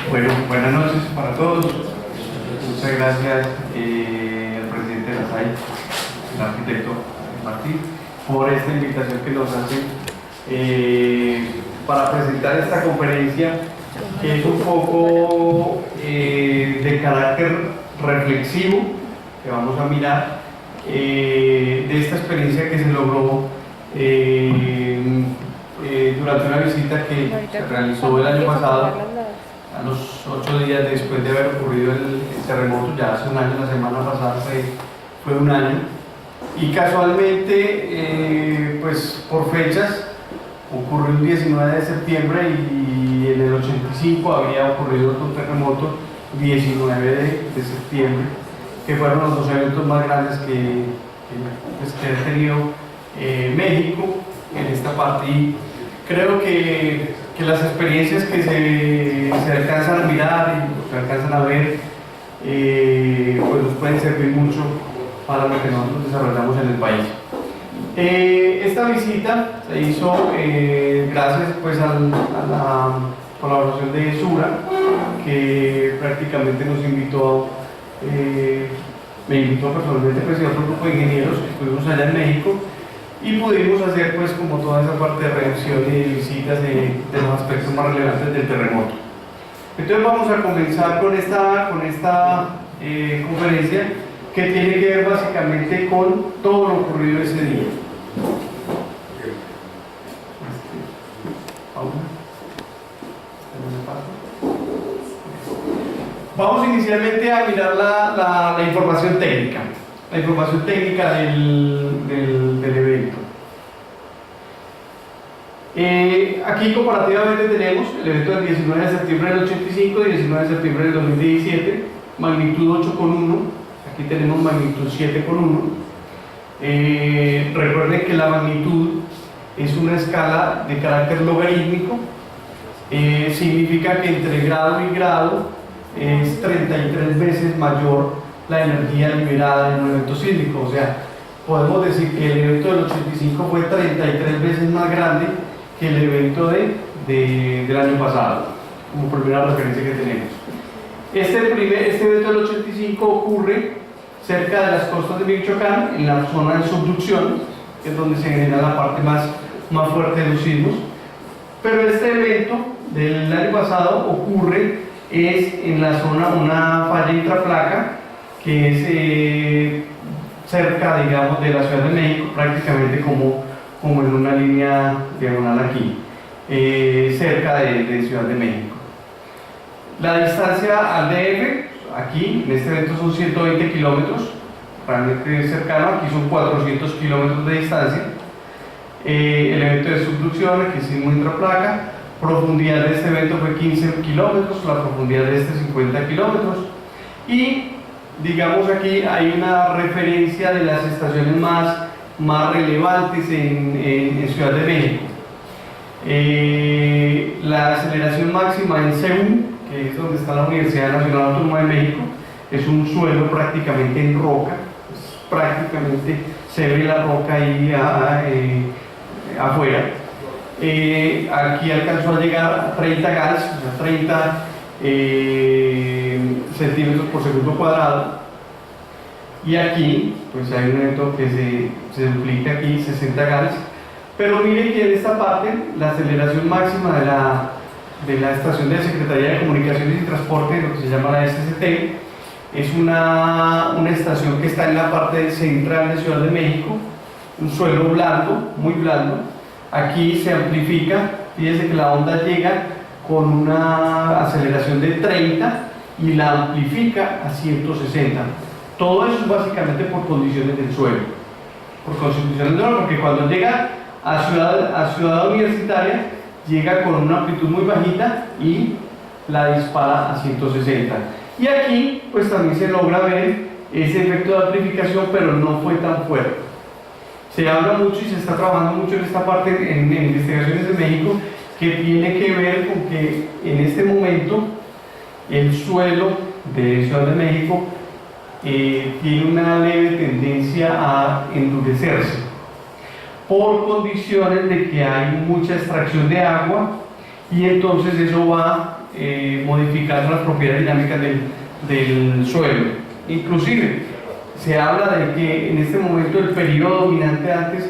Bueno, buenas noches para todos. Muchas gracias al presidente de la SAI, el arquitecto Martín, por esta invitación que nos hace para presentar esta conferencia, que es un poco de carácter reflexivo, que vamos a mirar de esta experiencia que se logró durante una visita que se realizó el año pasado, a los 8 días después de haber ocurrido el terremoto. Ya hace un año, la semana pasada fue un año, y casualmente pues por fechas ocurrió el 19 de septiembre y en el 85 había ocurrido otro terremoto 19 de septiembre, que fueron los dos eventos más grandes que ha tenido México en esta parte. Y creo que las experiencias que se alcanzan a mirar y se alcanzan a ver pues nos pueden servir mucho para lo que nosotros desarrollamos en el país. Esta visita se hizo gracias pues a la colaboración de Sura, que prácticamente nos invitó, me invitó personalmente pues, y a otro grupo de ingenieros que estuvimos allá en México, y pudimos hacer pues como toda esa parte de revisión y de visitas de los aspectos más relevantes del terremoto. Entonces vamos a comenzar con esta conferencia, que tiene que ver básicamente con todo lo ocurrido ese día. Vamos inicialmente a mirar la información técnica. La información técnica del evento. Aquí comparativamente tenemos el evento del 19 de septiembre del 85 y 19 de septiembre del 2017, magnitud 8,1, aquí tenemos magnitud 7,1. Recuerden que la magnitud es una escala de carácter logarítmico, significa que entre grado y grado es 33 veces mayor la energía liberada en un evento sísmico. O sea, podemos decir que el evento del 85 fue 33 veces más grande que el evento del año pasado, como primera referencia que tenemos. Este evento del 85 ocurre cerca de las costas de Michoacán, en la zona de subducción, que es donde se genera la parte más fuerte de los sismos. Pero este evento del año pasado ocurre en la zona, una falla intraplaca, que es cerca, digamos, de la Ciudad de México, prácticamente como en una línea diagonal aquí, cerca de Ciudad de México. La distancia al DF, aquí, en este evento son 120 kilómetros, realmente cercano, aquí son 400 kilómetros de distancia. El evento de subducción, aquí es muy intraplaca, profundidad de este evento fue 15 kilómetros, la profundidad de este 50 kilómetros, y digamos aquí hay una referencia de las estaciones más relevantes en Ciudad de México. La aceleración máxima en CEU, que es donde está la Universidad Nacional Autónoma de México, es un suelo prácticamente en roca, prácticamente se ve la roca ahí afuera. Aquí alcanzó a llegar a 30 gals, o sea, 30 centímetros por segundo cuadrado, y aquí pues hay un evento que se duplica aquí, 60 gals. Pero miren que en esta parte la aceleración máxima de la estación de Secretaría de Comunicaciones y Transporte, lo que se llama la SCT, es una estación que está en la parte central de Ciudad de México, un suelo blando, muy blando. Aquí se amplifica, fíjense que la onda llega con una aceleración de 30 y la amplifica a 160. Todo eso es básicamente por condiciones del suelo, por condiciones del suelo, porque cuando llega a ciudad universitaria llega con una amplitud muy bajita y la dispara a 160. Y aquí pues también se logra ver ese efecto de amplificación, pero no fue tan fuerte. Se habla mucho y se está trabajando mucho en esta parte en investigaciones de México, que tiene que ver con que en este momento el suelo de Ciudad de México tiene una leve tendencia a endurecerse por condiciones de que hay mucha extracción de agua y entonces eso va a modificar las propiedades dinámicas del suelo. Inclusive se habla de que en este momento el periodo dominante antes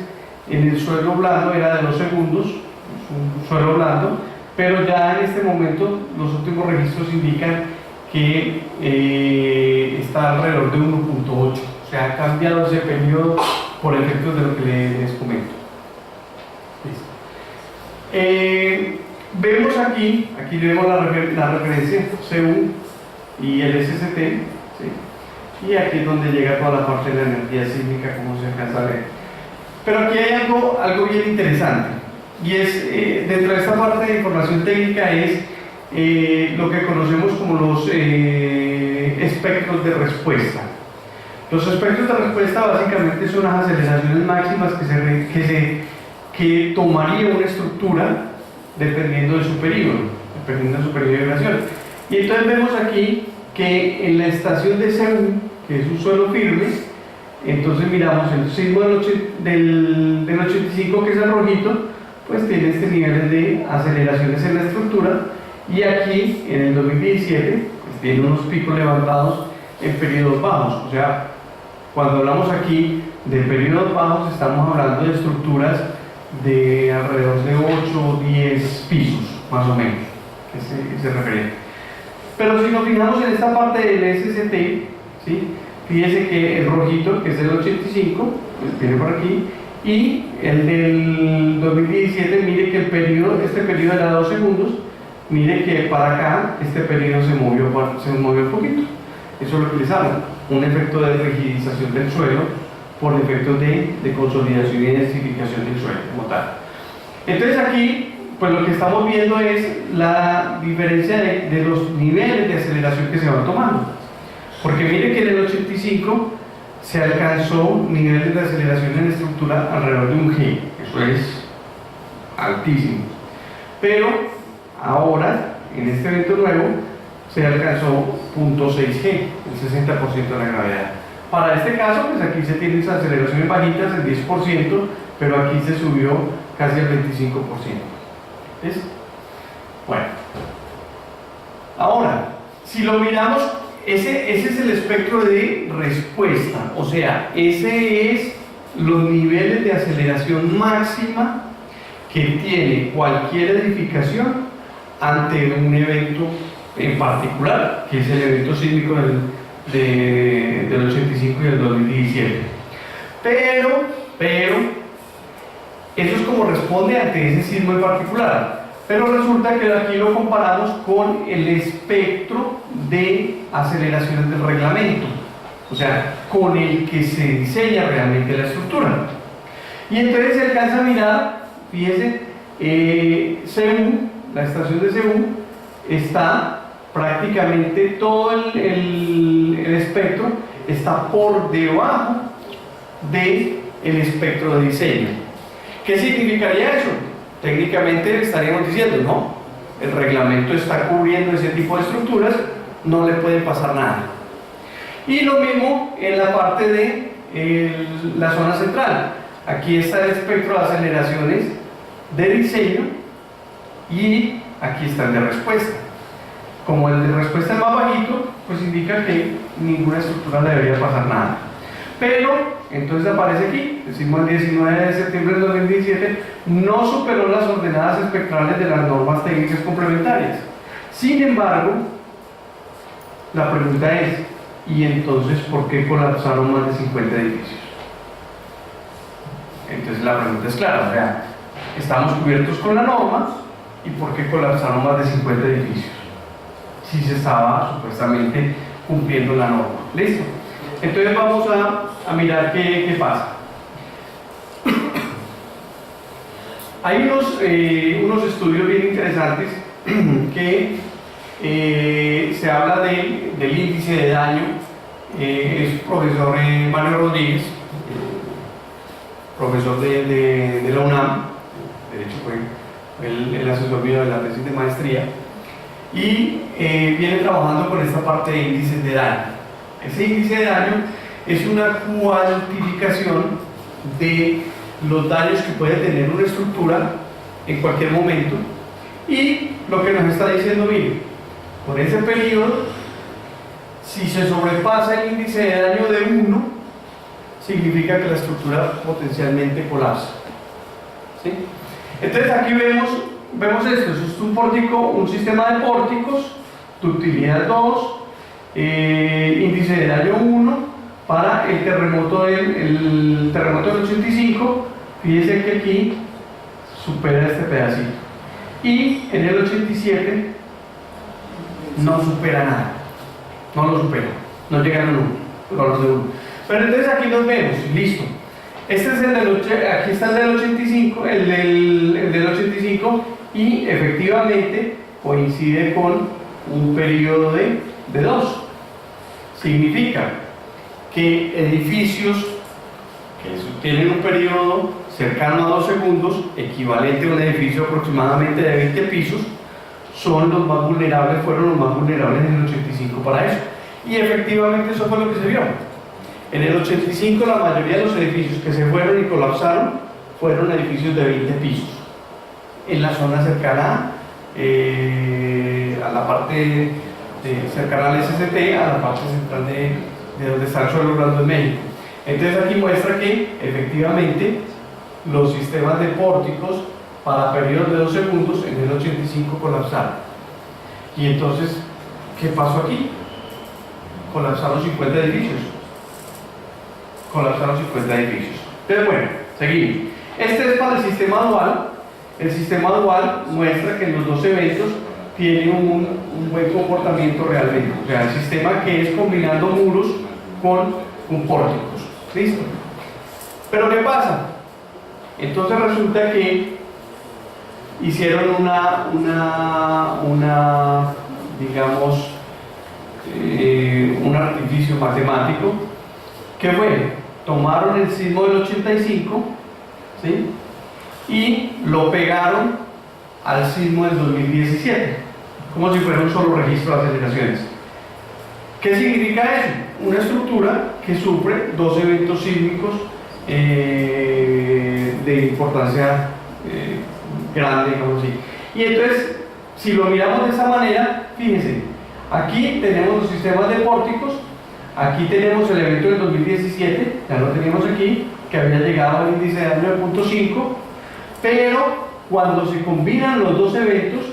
en el suelo blando era de 2 segundos, un suelo blando, pero ya en este momento los últimos registros indican que está alrededor de 1.8, o sea, ha cambiado ese periodo por efectos de lo que les comento. Vemos aquí vemos la referencia CU y el SST, ¿sí? Y aquí es donde llega toda la parte de la energía sísmica, como se alcanza a ver. Pero aquí hay algo bien interesante, y es, dentro de esta parte de información técnica, es lo que conocemos como los espectros de respuesta. Los espectros de respuesta básicamente son las aceleraciones máximas que tomaría una estructura dependiendo de su periodo de vibración. Y entonces vemos aquí que en la estación de CU, que es un suelo firme, entonces miramos el sismo del 85, que es el rojito, pues tiene este nivel de aceleraciones en la estructura, y aquí en el 2017 pues tiene unos picos levantados en periodos bajos. O sea, cuando hablamos aquí de periodos bajos estamos hablando de estructuras de alrededor de 8 o 10 pisos, más o menos, ese referente. Pero si nos fijamos en esta parte del SST, ¿sí? Fíjese que el rojito, que es el 85, pues viene por aquí, y el del 2017, mire que este periodo era 2 segundos, mire que para acá este periodo se movió un poquito. Eso es lo que les habla, un efecto de rigidización del suelo por efectos de consolidación y densificación del suelo como tal. Entonces aquí, pues lo que estamos viendo es la diferencia de los niveles de aceleración que se van tomando. Porque mire que en el 85 se alcanzó niveles de aceleración en la estructura alrededor de 1 G, eso es altísimo. Pero ahora, en este evento nuevo, se alcanzó 0.6 G, el 60% de la gravedad. Para este caso, pues aquí se tienen esas aceleraciones bajitas, el 10%, pero aquí se subió casi el 25%. ¿Ves? Bueno. Ahora, si lo miramos, ese es el espectro de respuesta, o sea, ese es los niveles de aceleración máxima que tiene cualquier edificación ante un evento en particular, que es el evento sísmico del 85 y del 2017. Pero, eso es como responde ante ese sismo en particular. Pero resulta que aquí lo comparamos con el espectro de aceleraciones del reglamento, o sea, con el que se diseña realmente la estructura. Y entonces se alcanza a mirar, fíjense, CU, la estación de CU, está prácticamente todo el espectro está por debajo del espectro de diseño. ¿Qué significaría eso? Técnicamente estaríamos diciendo, no, el reglamento está cubriendo ese tipo de estructuras, no le puede pasar nada. Y lo mismo en la parte de la zona central. Aquí está el espectro de aceleraciones de diseño y aquí está el de respuesta. Como el de respuesta es más bajito, pues indica que ninguna estructura le debería pasar nada. Pero, entonces aparece aquí, decimos el 19 de septiembre del 2017, no superó las ordenadas espectrales de las normas técnicas complementarias. Sin embargo, la pregunta es, ¿y entonces por qué colapsaron más de 50 edificios? Entonces la pregunta es clara, o sea, estamos cubiertos con la norma, ¿y por qué colapsaron más de 50 edificios? Si se estaba supuestamente cumpliendo la norma. ¿Listo? Entonces vamos a mirar qué pasa. Hay unos estudios bien interesantes que se habla del índice de daño. Es profesor Mario Rodríguez, profesor de la UNAM, de hecho fue el asesor mío de la tesis de maestría, y viene trabajando con esta parte de índices de daño. Ese índice de daño es una cuantificación de los daños que puede tener una estructura en cualquier momento Y lo que nos está diciendo, mire, por ese periodo, si se sobrepasa el índice de daño de 1, significa que la estructura potencialmente colapsa. ¿Sí? Entonces aquí vemos esto, es un pórtico, un sistema de pórticos, ductilidad 2, índice de daño 1, para el terremoto del 85, fíjense que aquí supera este pedacito. Y en el 87 no supera nada, no lo supera, no llega a 1, valor de 1. Pero entonces aquí nos vemos, listo. Este es aquí está el del 85, el del 85, y efectivamente coincide con un periodo de 2. Significa que edificios que tienen un periodo cercano a 2 segundos, equivalente a un edificio aproximadamente de 20 pisos, son los más vulnerables, fueron los más vulnerables en el 85 para eso. Y efectivamente eso fue lo que se vio. En el 85 la mayoría de los edificios que se fueron y colapsaron fueron edificios de 20 pisos. En la zona cercana a la parte cercana al SST, a la parte central de donde está el suelo blando en México. Entonces aquí muestra que efectivamente los sistemas de pórticos para periodos de 2 segundos en el 85 colapsaron. Y entonces, ¿qué pasó aquí? Colapsaron 50 edificios. Colapsaron 50 edificios. Entonces, bueno, seguimos. Este es para el sistema dual. El sistema dual muestra que en los dos eventos tiene un buen comportamiento realmente. O sea, el sistema que es combinando muros con pórticos. ¿Listo? Pero ¿qué pasa? Entonces resulta que hicieron digamos, un artificio matemático que fue, tomaron el sismo del 85, ¿sí? Y lo pegaron al sismo del 2017, como si fuera un solo registro de aceleraciones. ¿Qué significa eso? Una estructura que sufre 2 eventos sísmicos de importancia grande, digamos así. Y entonces, si lo miramos de esa manera, fíjense, aquí tenemos los sistemas de pórticos, aquí tenemos el evento del 2017, ya lo teníamos aquí, que había llegado al índice de daño de 0.5, pero cuando se combinan los dos eventos,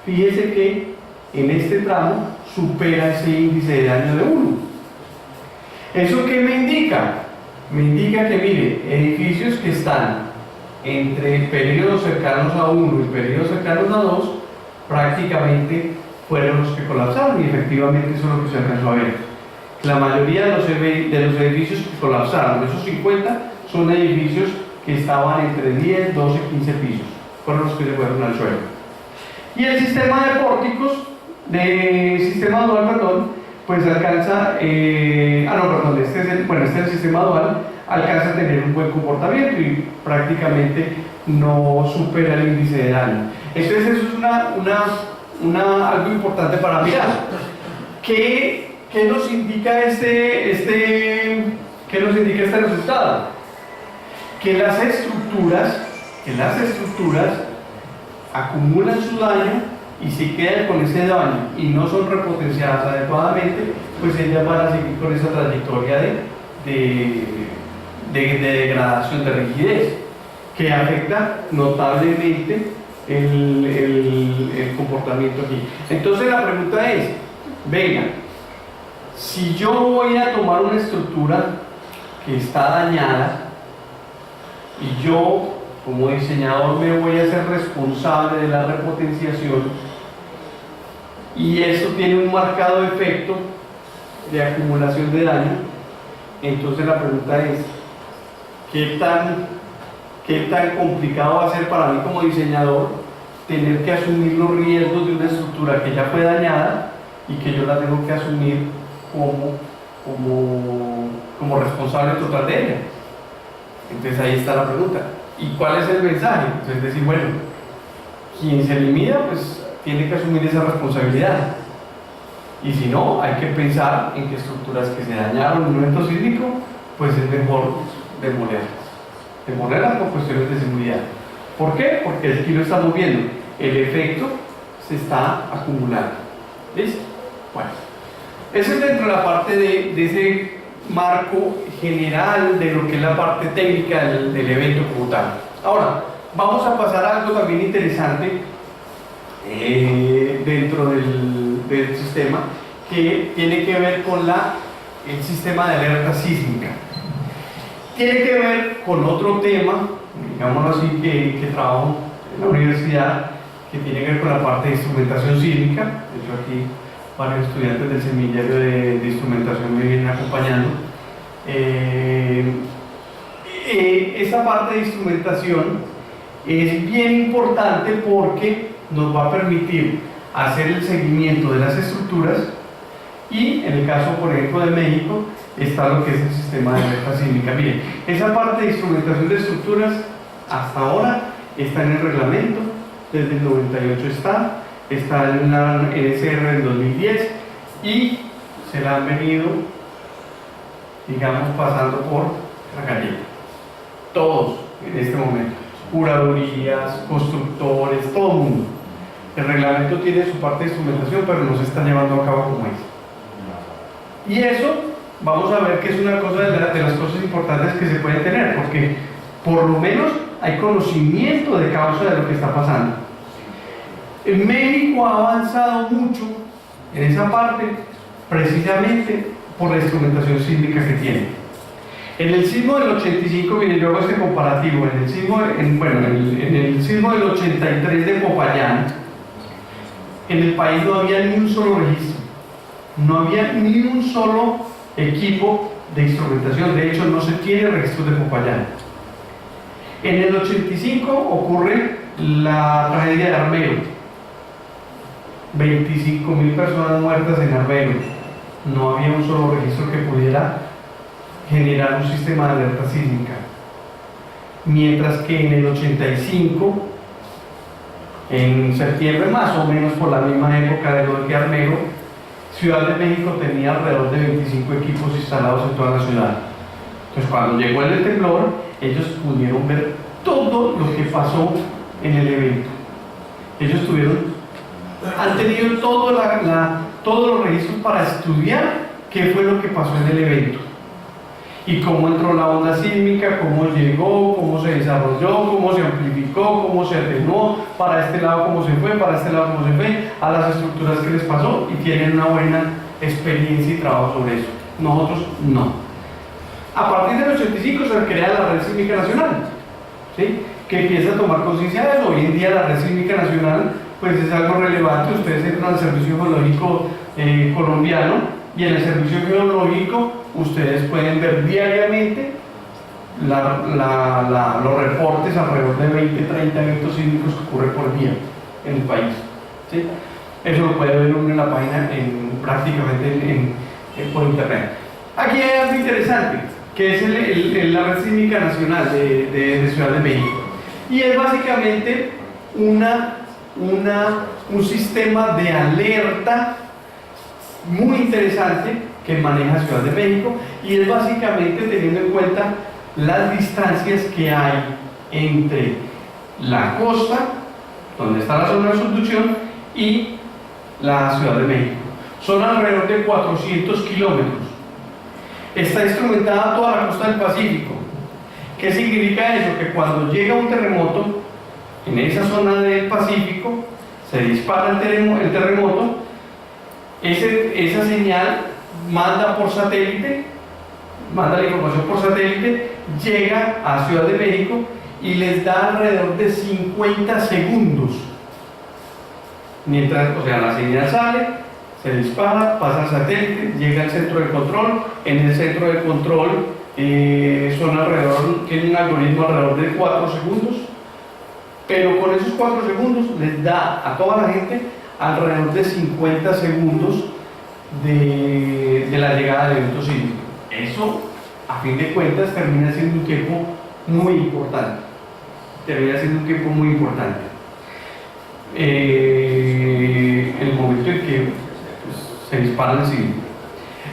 fíjense que en este tramo supera ese índice de daño de 1. ¿Eso qué me indica? Me indica que, mire, edificios que están entre periodos cercanos a 1 y periodos cercanos a 2, prácticamente fueron los que colapsaron, y efectivamente eso es lo que se alcanzó a ver. La mayoría de los edificios que colapsaron, esos 50, son edificios que estaban entre 10, 12, 15 pisos, fueron los que se fueron al suelo. Y el sistema de pórticos, sistema dual, perdón, pues alcanza, este es el sistema dual, alcanza a tener un buen comportamiento y prácticamente no supera el índice de daño. Entonces eso es algo importante para mirar. ¿Qué nos indica este resultado? Que las estructuras acumulan su daño y si quedan con ese daño y no son repotenciadas adecuadamente, pues ellas van a seguir con esa trayectoria de degradación, de rigidez, que afecta notablemente el comportamiento aquí. Entonces la pregunta es, venga, si yo voy a tomar una estructura que está dañada y yo como diseñador me voy a ser responsable de la repotenciación y eso tiene un marcado efecto de acumulación de daño, entonces la pregunta es, ¿qué tan complicado va a ser para mí como diseñador tener que asumir los riesgos de una estructura que ya fue dañada y que yo la tengo que asumir como responsable total de ella? Entonces ahí está la pregunta. ¿Y cuál es el mensaje? Entonces decir, bueno, quien se limita pues tiene que asumir esa responsabilidad, y si no, hay que pensar en que estructuras que se dañaron en un evento sísmico, pues es mejor demolerlas por cuestiones de seguridad. ¿Por qué? Porque aquí lo estamos viendo, el efecto se está acumulando. ¿Listo? Bueno, eso es dentro de la parte de ese marco general de lo que es la parte técnica del evento como tal. Ahora, vamos a pasar a algo también interesante dentro del sistema, que tiene que ver con el sistema de alerta sísmica. Tiene que ver con otro tema, digámoslo así, que trabajo en la universidad, que tiene que ver con la parte de instrumentación sísmica. De hecho, aquí varios estudiantes del semillero de instrumentación me vienen acompañando. Esa parte de instrumentación es bien importante porque nos va a permitir hacer el seguimiento de las estructuras, y en el caso, por ejemplo, de México, está lo que es el sistema de alerta sísmica. Miren, esa parte de instrumentación de estructuras hasta ahora está en el reglamento, desde el 98 está en la NSR del 2010, y se la han venido, digamos, pasando por la galleta. Todos en este momento, curadurías, constructores, todo el mundo. El reglamento tiene su parte de instrumentación, pero no se está llevando a cabo como es. Y eso, vamos a ver que es una cosa de las cosas importantes que se pueden tener, porque por lo menos hay conocimiento de causa de lo que está pasando. En México ha avanzado mucho en esa parte, precisamente por la instrumentación sísmica que tiene. En el sismo del 85, miren, yo hago este comparativo, en el sismo del 83 de Popayán, en el país no había ni un solo registro, no había ni un solo equipo de instrumentación. De hecho, no se tiene registro de Popayán. En el 85 ocurre la tragedia de Armero, 25.000 personas muertas en Armero. No había un solo registro que pudiera generar un sistema de alerta sísmica. Mientras que en el 85, en septiembre más o menos por la misma época de lo de Armero, Ciudad de México tenía alrededor de 25 equipos instalados en toda la ciudad. Entonces, cuando llegó el temblor, ellos pudieron ver todo lo que pasó en el evento. Ellos han tenido todos los registros para estudiar qué fue lo que pasó en el evento, y cómo entró la onda sísmica, cómo llegó, cómo se desarrolló, cómo se amplificó, cómo se atenuó, para este lado cómo se fue, para este lado cómo se fue, a las estructuras que les pasó, y tienen una buena experiencia y trabajo sobre eso. Nosotros no. A partir del 85 se crea la Red Sísmica Nacional, ¿sí?, que empieza a tomar conciencia de eso. Hoy en día la Red Sísmica Nacional pues es algo relevante. Ustedes entran al Servicio Geológico colombiano, y en el Servicio Geológico ustedes pueden ver diariamente los reportes, alrededor de 20-30 eventos sísmicos que ocurren por día en el país, ¿sí? Eso lo puede ver uno en la página, prácticamente por internet. Aquí hay algo interesante, que es la Red Sísmica Nacional de Ciudad de México, y es básicamente un sistema de alerta muy interesante que maneja Ciudad de México, y es básicamente teniendo en cuenta las distancias que hay entre la costa, donde está la zona de subducción, y la Ciudad de México. Son alrededor de 400 kilómetros. Está instrumentada toda la costa del Pacífico. ¿Qué significa eso? Que cuando llega un terremoto en esa zona del Pacífico, se dispara el terremoto, esa señal manda la información por satélite, llega a Ciudad de México y les da alrededor de 50 segundos. La señal sale, se dispara, pasa al satélite, llega al centro de control. En el centro de control tiene un algoritmo alrededor de 4 segundos, pero con esos 4 segundos les da a toda la gente alrededor de 50 segundos de la llegada del evento sísmico. Eso, a fin de cuentas, termina siendo un tiempo muy importante. El momento en que se dispara el sísmico.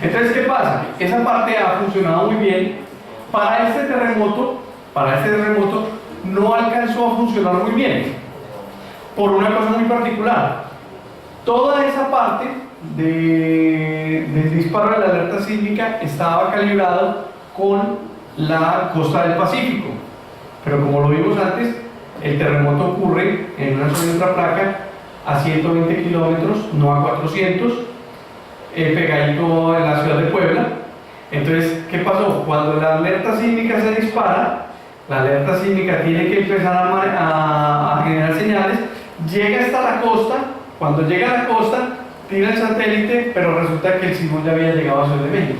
Entonces, ¿qué pasa? Esa parte ha funcionado muy bien. Para este terremoto no alcanzó a funcionar muy bien, por una cosa muy particular. Toda esa parte del disparo de la alerta sísmica estaba calibrado con la costa del Pacífico, pero como lo vimos antes, el terremoto ocurre en una sola y otra placa a 120 kilómetros, no a 400, pegadito en la ciudad de Puebla. Entonces, ¿qué pasó? Cuando la alerta sísmica se dispara, la alerta sísmica tiene que empezar a generar señales, llega hasta la costa. Cuando llega a la costa, tira el satélite, pero resulta que el sismo ya había llegado a Ciudad de México.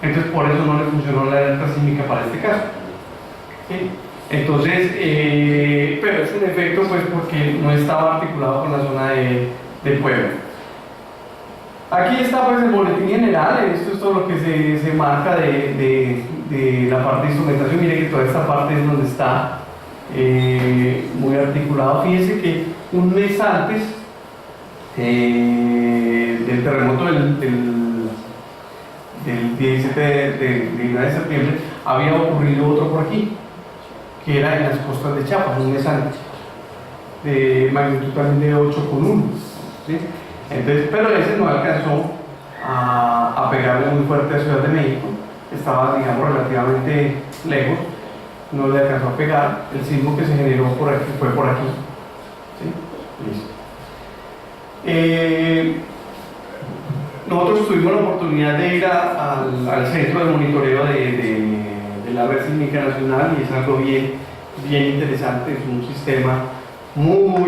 Entonces, por eso no le funcionó la alerta sísmica para este caso. ¿Sí? Entonces, pero es un efecto pues porque no estaba articulado con la zona de Puebla. Aquí está pues el boletín general. Esto es todo lo que se marca de la parte de instrumentación. Mire que toda esta parte es donde está muy articulado. Fíjense que un mes antes del terremoto del 17 de septiembre había ocurrido otro por aquí, que era en las costas de Chiapas, un mes antes, de magnitud también de 8,1, ¿sí? Entonces, pero ese no alcanzó a pegarle muy fuerte a Ciudad de México, estaba, digamos, relativamente lejos, no le alcanzó a pegar. El sismo que se generó por aquí fue por aquí, ¿sí? Listo. Nosotros tuvimos la oportunidad de ir al centro de monitoreo de la red sísmica nacional, y es algo bien interesante. Es un sistema muy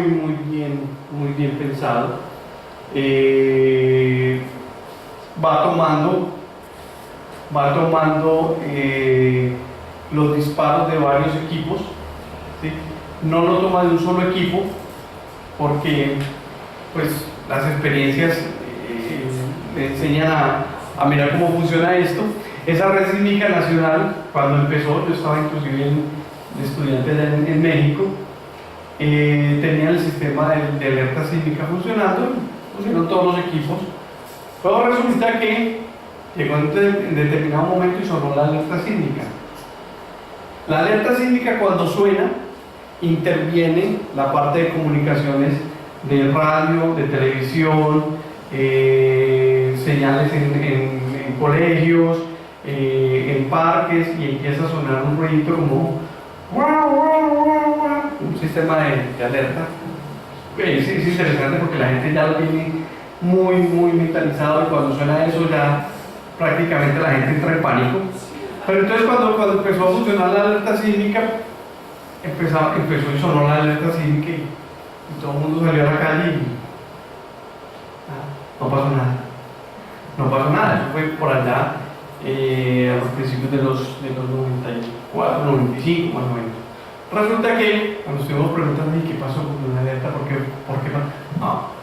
bien pensado. Va tomando los disparos de varios equipos, ¿sí? No lo toma de un solo equipo porque pues las experiencias me enseñan a mirar cómo funciona esto. Esa red sísmica nacional, cuando empezó, yo estaba inclusive de estudiante en México, tenía el sistema de alerta sísmica funcionando, pusieron todos los equipos, pero resulta que llegó en determinado momento y sonó la alerta sísmica. La alerta sísmica, cuando suena, interviene la parte de comunicaciones de radio, de televisión, señales en colegios, en parques, y empieza a sonar un ruido como un sistema de alerta. Es interesante porque la gente ya lo tiene muy mentalizado, y cuando suena eso ya prácticamente la gente entra en pánico. Pero entonces cuando empezó a funcionar la alerta sísmica, empezó y sonó la alerta sísmica, y todo el mundo salió a la calle y no pasó nada. Eso fue por allá a los principios de los 94, 95 más o menos. Resulta que cuando estuvimos preguntando ¿y qué pasó con la alerta? ¿Por qué no?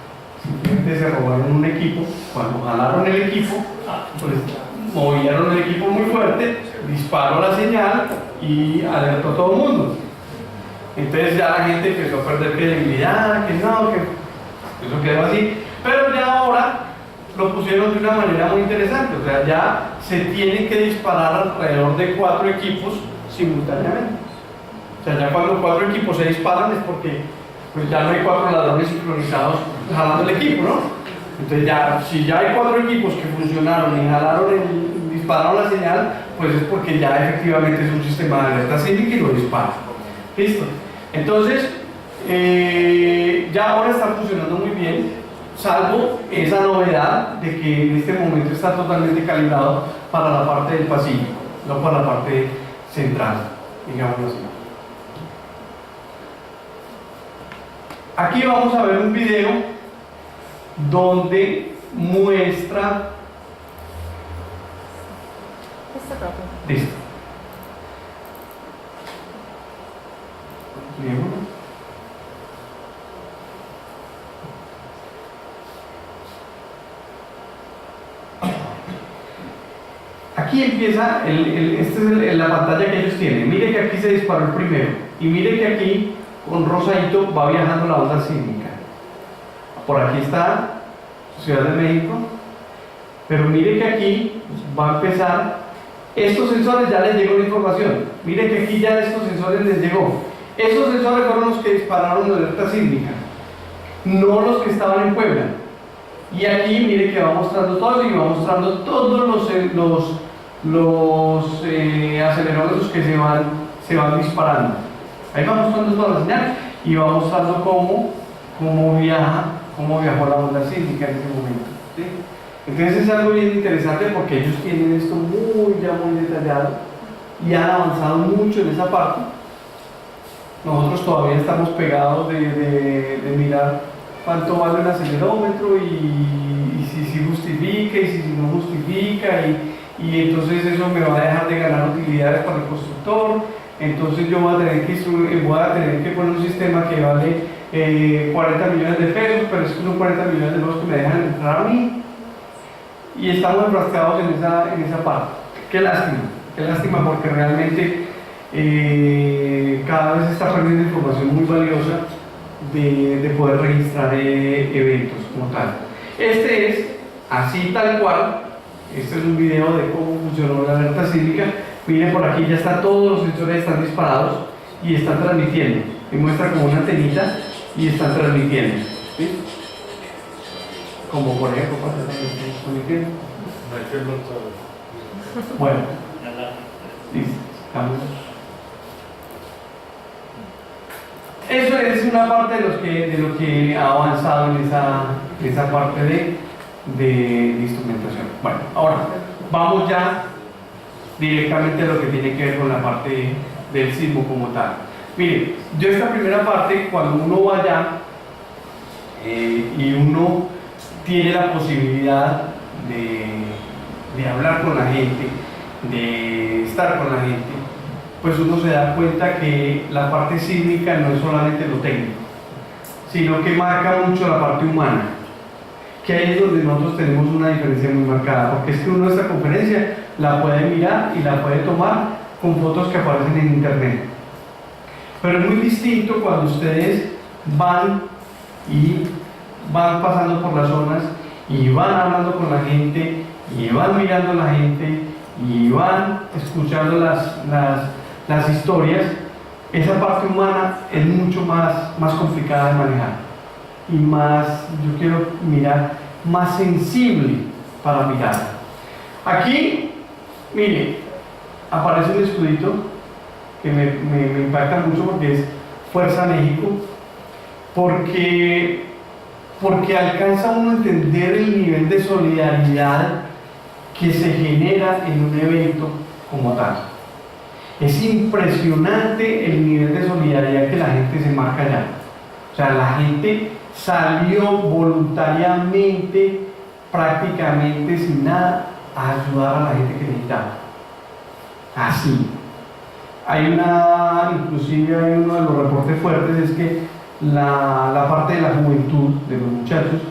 Simplemente se robaron un equipo. Cuando jalaron el equipo, pues movieron el equipo muy fuerte, disparó la señal y alertó a todo el mundo. Entonces ya la gente empezó a perder credibilidad, que eso quedó así. Pero ya ahora lo pusieron de una manera muy interesante. O sea, ya se tienen que disparar alrededor de 4 equipos simultáneamente. O sea, ya cuando 4 equipos se disparan es porque pues ya no hay 4 ladrones sincronizados jalando el equipo, ¿no? Entonces ya, si ya hay 4 equipos que funcionaron y dispararon la señal, pues es porque ya efectivamente es un sistema de alerta sísmica y lo dispara. ¿Listo? Entonces, ya ahora está funcionando muy bien, salvo esa novedad de que en este momento está totalmente calibrado para la parte del Pacífico, no para la parte central, digámoslo así. Aquí vamos a ver un video donde muestra... Listo. Aquí empieza, esta es la pantalla que ellos tienen. Mire que aquí se disparó el primero, y mire que aquí con rosadito va viajando la onda sísmica. Por aquí está Ciudad de México, pero mire que aquí va a empezar. Estos sensores ya les llegó la información. Mire que aquí ya estos sensores les llegó. Estos sensores fueron los que dispararon la alerta sísmica. no los que estaban en Puebla. Y aquí mire que va mostrando todo y va mostrando todos los acelerómetros que se van disparando. Ahí va mostrando todas las señales y va mostrando cómo viajó la onda sísmica en ese momento, ¿sí? Entonces es algo bien interesante porque ellos tienen esto muy detallado y han avanzado mucho en esa parte. Nosotros todavía estamos pegados de mirar cuánto vale un acelerómetro y si justifica y si no justifica y entonces eso me va a dejar de ganar utilidades para el constructor. Entonces yo voy a tener que poner un sistema que vale 40 millones de pesos, pero es que son 40 millones de pesos que me dejan entrar a mí. Y estamos enfrascados en esa parte. Qué lástima porque realmente cada vez se está perdiendo información muy valiosa de poder registrar eventos como tal. Este es así tal cual. Este es un video de cómo funcionó la alerta sísmica. Miren por aquí, ya está, todos los sensores están disparados y están transmitiendo. Me muestra como una antenita y están transmitiendo, ¿sí? Como por ejemplo, transmitiendo. Bueno, listo, estamos. Eso es una parte de lo que ha avanzado en esa parte de instrumentación. Bueno, ahora vamos ya directamente a lo que tiene que ver con la parte del sismo como tal. Miren, yo esta primera parte, cuando uno va allá y uno tiene la posibilidad de hablar con la gente, de estar con la gente, pues uno se da cuenta que la parte sísmica no es solamente lo técnico, sino que marca mucho la parte humana, que ahí es donde nosotros tenemos una diferencia muy marcada, porque es que uno esta conferencia la puede mirar y la puede tomar con fotos que aparecen en internet, pero es muy distinto cuando ustedes van pasando por las zonas y van hablando con la gente y van mirando a la gente y van escuchando las historias. Esa parte humana es mucho más complicada de manejar y yo quiero mirar, más sensible para mirar. Aquí, mire, aparece un escudito que me impacta mucho porque es Fuerza México, porque alcanza uno a entender el nivel de solidaridad que se genera en un evento como tal. Es impresionante el nivel de solidaridad que la gente se marca allá. O sea, la gente salió voluntariamente, prácticamente sin nada, a ayudar a la gente que necesitaba. Así. Inclusive hay uno de los reportes fuertes, es que la parte de la juventud de los muchachos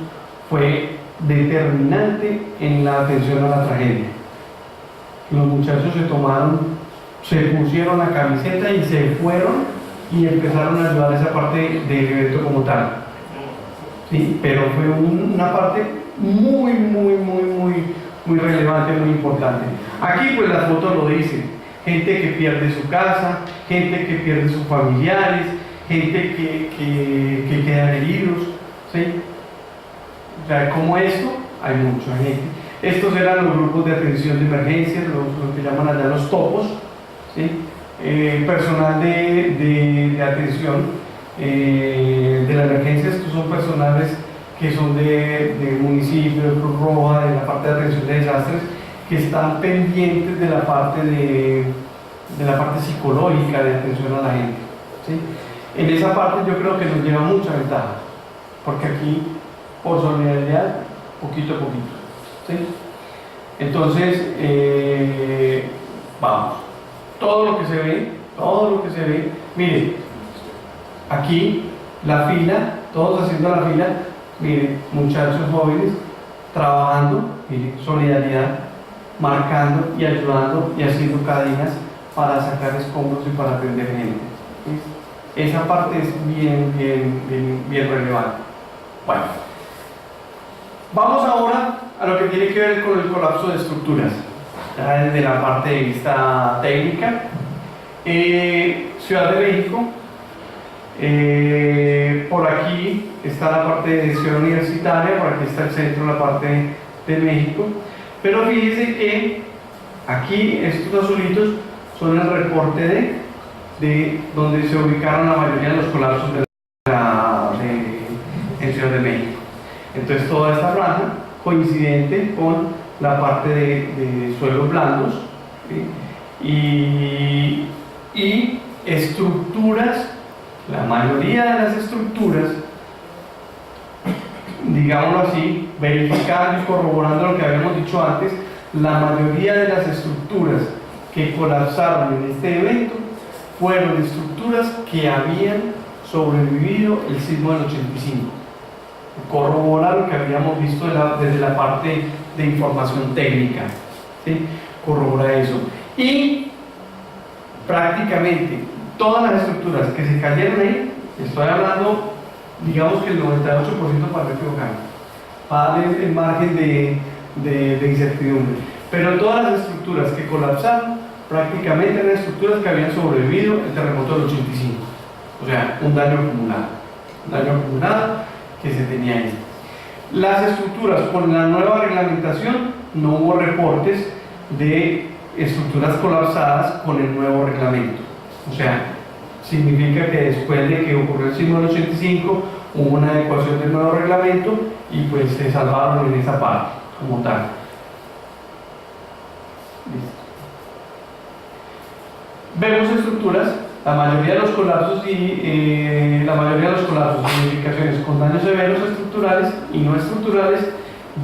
fue determinante en la atención a la tragedia. Los muchachos se pusieron la camiseta y se fueron y empezaron a ayudar a esa parte del evento como tal. Sí, pero fue una parte muy relevante, muy importante. Aquí pues las fotos lo dicen: gente que pierde su casa, gente que pierde sus familiares, gente que quedan heridos, ¿sí? O sea, como esto, hay mucha gente. Estos eran los grupos de atención de emergencia, los que llaman allá los topos, ¿sí? Personal de atención de la emergencia. Estos son personales que son de municipios, de Cruz Roja, de la parte de atención de desastres, que están pendientes de la parte psicológica de atención a la gente, ¿sí? En esa parte yo creo que nos lleva mucha ventaja, porque aquí, por solidaridad, poquito a poquito, ¿sí? Entonces, vamos, todo lo que se ve, miren, aquí la fila, todos haciendo la fila, miren, muchachos jóvenes trabajando, miren, solidaridad, marcando y ayudando y haciendo cadenas para sacar escombros y para atender gente, ¿sí? Esa parte es bien relevante. Bueno, vamos ahora a lo que tiene que ver con el colapso de estructuras, ya desde la parte de vista técnica. Ciudad de México, por aquí está la parte de Ciudad Universitaria, por aquí está el centro, la parte de México. Pero fíjense que aquí estos azulitos son el reporte de donde se ubicaron la mayoría de los colapsos en Ciudad de México. Entonces toda esta franja coincidente con la parte de suelos blandos, ¿sí? y estructuras, la mayoría de las estructuras, digámoslo así, verificando y corroborando lo que habíamos dicho antes, la mayoría de las estructuras que colapsaron en este evento fueron estructuras que habían sobrevivido el sismo del 85. Corrobora lo que habíamos visto desde la parte de información técnica, ¿sí? Corrobora eso. Y prácticamente todas las estructuras que se cayeron ahí, estoy hablando, digamos que el 98% para no equivocarme, para darle el margen de incertidumbre, pero todas las estructuras que colapsaron prácticamente eran estructuras que habían sobrevivido el terremoto del 85, o sea, un daño acumulado que se tenía ahí. Las estructuras, con la nueva reglamentación no hubo reportes de estructuras colapsadas con el nuevo reglamento, o sea, significa que después de que ocurrió el sismo del 85 hubo una adecuación del nuevo reglamento y pues se salvaron en esa parte como tal. Listo. Vemos estructuras, la mayoría de los colapsos y edificaciones con daños severos estructurales y no estructurales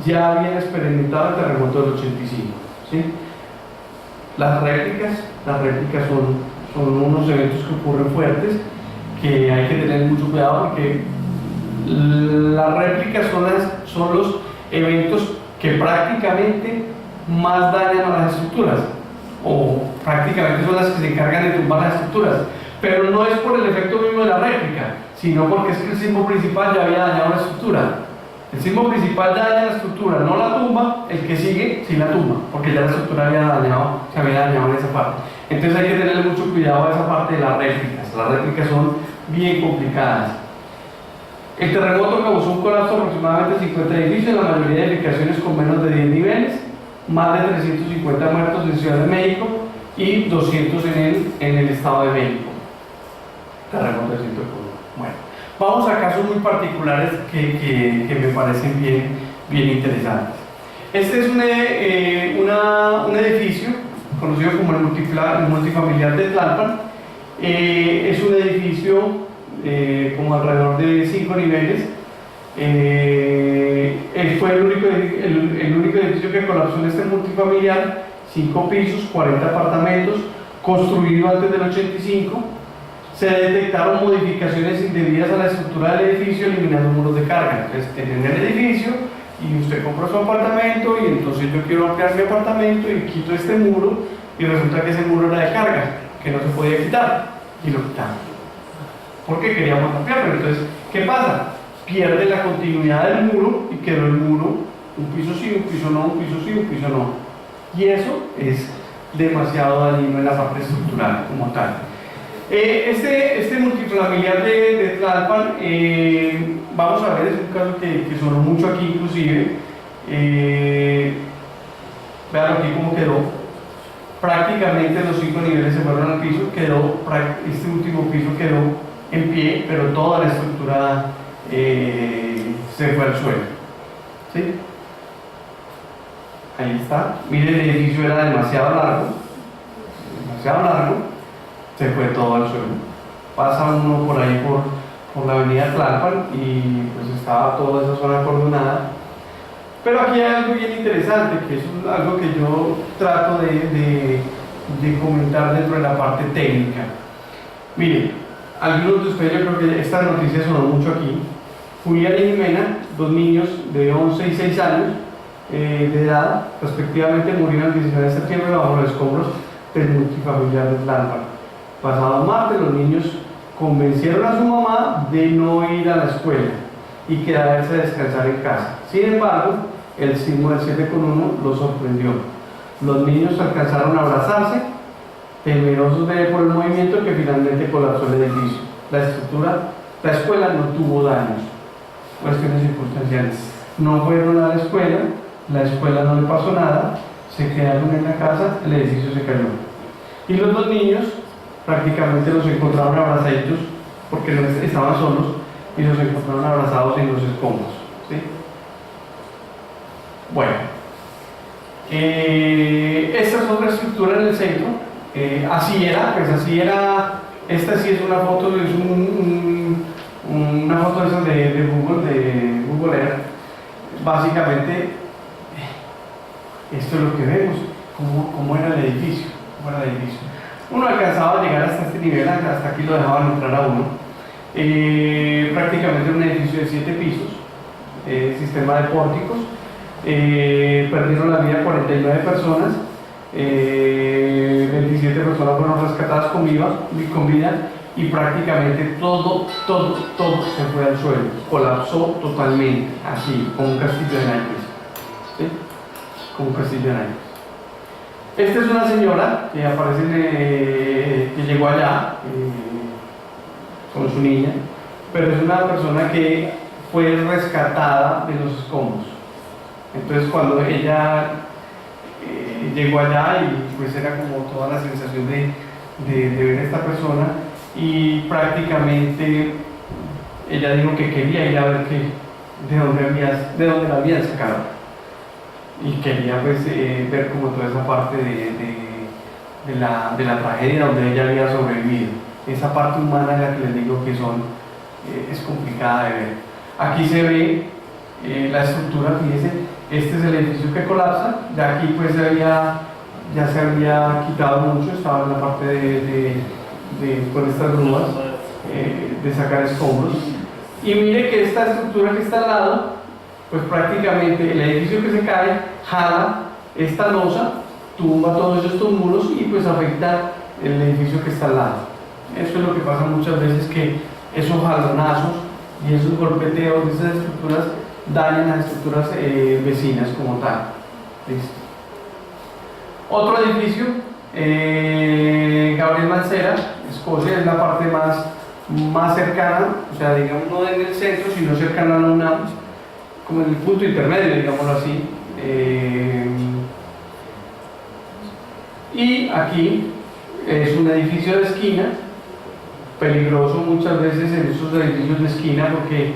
ya habían experimentado el terremoto del 85, ¿sí? Las réplicas son unos eventos que ocurren fuertes, que hay que tener mucho cuidado porque las réplicas son los eventos que prácticamente más dañan a las estructuras, o prácticamente son las que se encargan de tumbar las estructuras, pero no es por el efecto mismo de la réplica, sino porque es que el sismo principal ya había dañado la estructura. El sismo principal daña la estructura, no la tumba, el que sigue sí la tumba, porque ya la estructura se había dañado en esa parte. Entonces hay que tener mucho cuidado a esa parte de las réplicas. Las réplicas son bien complicadas. El terremoto causó un colapso de aproximadamente 50 edificios, la mayoría de edificaciones con menos de 10 niveles, más de 350 muertos en Ciudad de México y 200 en el Estado de México. Terremoto de 101. Bueno, vamos a casos muy particulares que me parecen bien interesantes. Este es un edificio conocido como el multifamiliar de Tlalpan. Es un edificio como alrededor de 5 niveles. Fue el único edificio que colapsó en este multifamiliar, 5 pisos, 40 apartamentos, construido antes del 85. Se detectaron modificaciones indebidas a la estructura del edificio, eliminando muros de carga. Entonces, tienen el edificio y usted compra su apartamento y entonces yo quiero ampliar mi apartamento y quito este muro y resulta que ese muro era de carga, que no se podía quitar, y lo quitamos porque queríamos ampliarlo. Entonces, ¿qué pasa? Pierde la continuidad del muro y quedó el muro un piso sí, un piso no, un piso sí, un piso no, y eso es demasiado dañino en la parte estructural como tal. Este multifamiliar de Tlalpan, vamos a ver, es un caso que sonó mucho aquí inclusive. Vean aquí cómo quedó. Prácticamente los 5 niveles se fueron al piso, este último piso quedó en pie, pero toda la estructura se fue al suelo, ¿sí? Ahí está. Miren, el edificio era demasiado largo, se fue todo al suelo. Pasa uno por ahí por la avenida Tlalpan y pues estaba toda esa zona acordonada. Pero aquí hay algo bien interesante, que es algo que yo trato de comentar dentro de la parte técnica. Miren, algunos de ustedes, yo creo que esta noticia sonó mucho aquí. Julián y Jimena, 2 niños de 11 y 6 años de edad, respectivamente, murieron el 19 de septiembre bajo los escombros del multifamiliar de Tlalpan. Pasado martes, los niños convencieron a su mamá de no ir a la escuela y quedarse a descansar en casa. Sin embargo, el sismo del 7,1 los sorprendió. Los niños alcanzaron a abrazarse, temerosos por el movimiento que finalmente colapsó el edificio. La escuela no tuvo daños. cuestiones circunstanciales. No fueron a la escuela no le pasó nada, se quedaron en la casa, el edificio se cayó. Y los dos niños prácticamente los encontraron abrazaditos porque no estaban solos y los encontraron abrazados en los escombros. ¿Sí? Bueno, esta es otra estructura en el centro. Así era. Esta sí es una foto, es una foto de Google Earth. Básicamente, esto es lo que vemos, cómo era el edificio. Uno alcanzaba a llegar hasta este nivel, hasta aquí lo dejaban entrar a uno. Prácticamente un edificio de 7 pisos, sistema de pórticos. Perdieron la vida 49 personas, 27 personas fueron rescatadas con vida y prácticamente todo se fue al suelo, colapsó totalmente, así, como un castillo de naipes. ¿Sí? Como un castillo de naipes. Esta es una señora que aparece, que llegó allá con su niña, pero es una persona que fue rescatada de los escombros. Entonces cuando ella llegó allá y pues era como toda la sensación de ver a esta persona y prácticamente ella dijo que quería ir a ver de dónde la habían sacado y quería pues ver como toda esa parte de la tragedia donde ella había sobrevivido, esa parte humana en la que les digo que es complicada de ver. Aquí se ve la estructura, fíjense, este es el edificio que colapsa, ya aquí pues ya se había quitado mucho, estaba en la parte con estas grúas de sacar escombros, y mire que esta estructura que está al lado, pues prácticamente el edificio que se cae jala esta losa, tumba todos estos muros y pues afecta el edificio que está al lado. Eso es lo que pasa muchas veces, que esos jalonazos y esos golpeteos de esas estructuras dañan las estructuras vecinas como tal. ¿Listo? Otro edificio, Gabriel Mancera, Escocia, es la parte más cercana, o sea, digamos no en el centro, sino cercana a como en el punto intermedio, digámoslo así. Y aquí es un edificio de esquina, peligroso muchas veces en esos edificios de esquina porque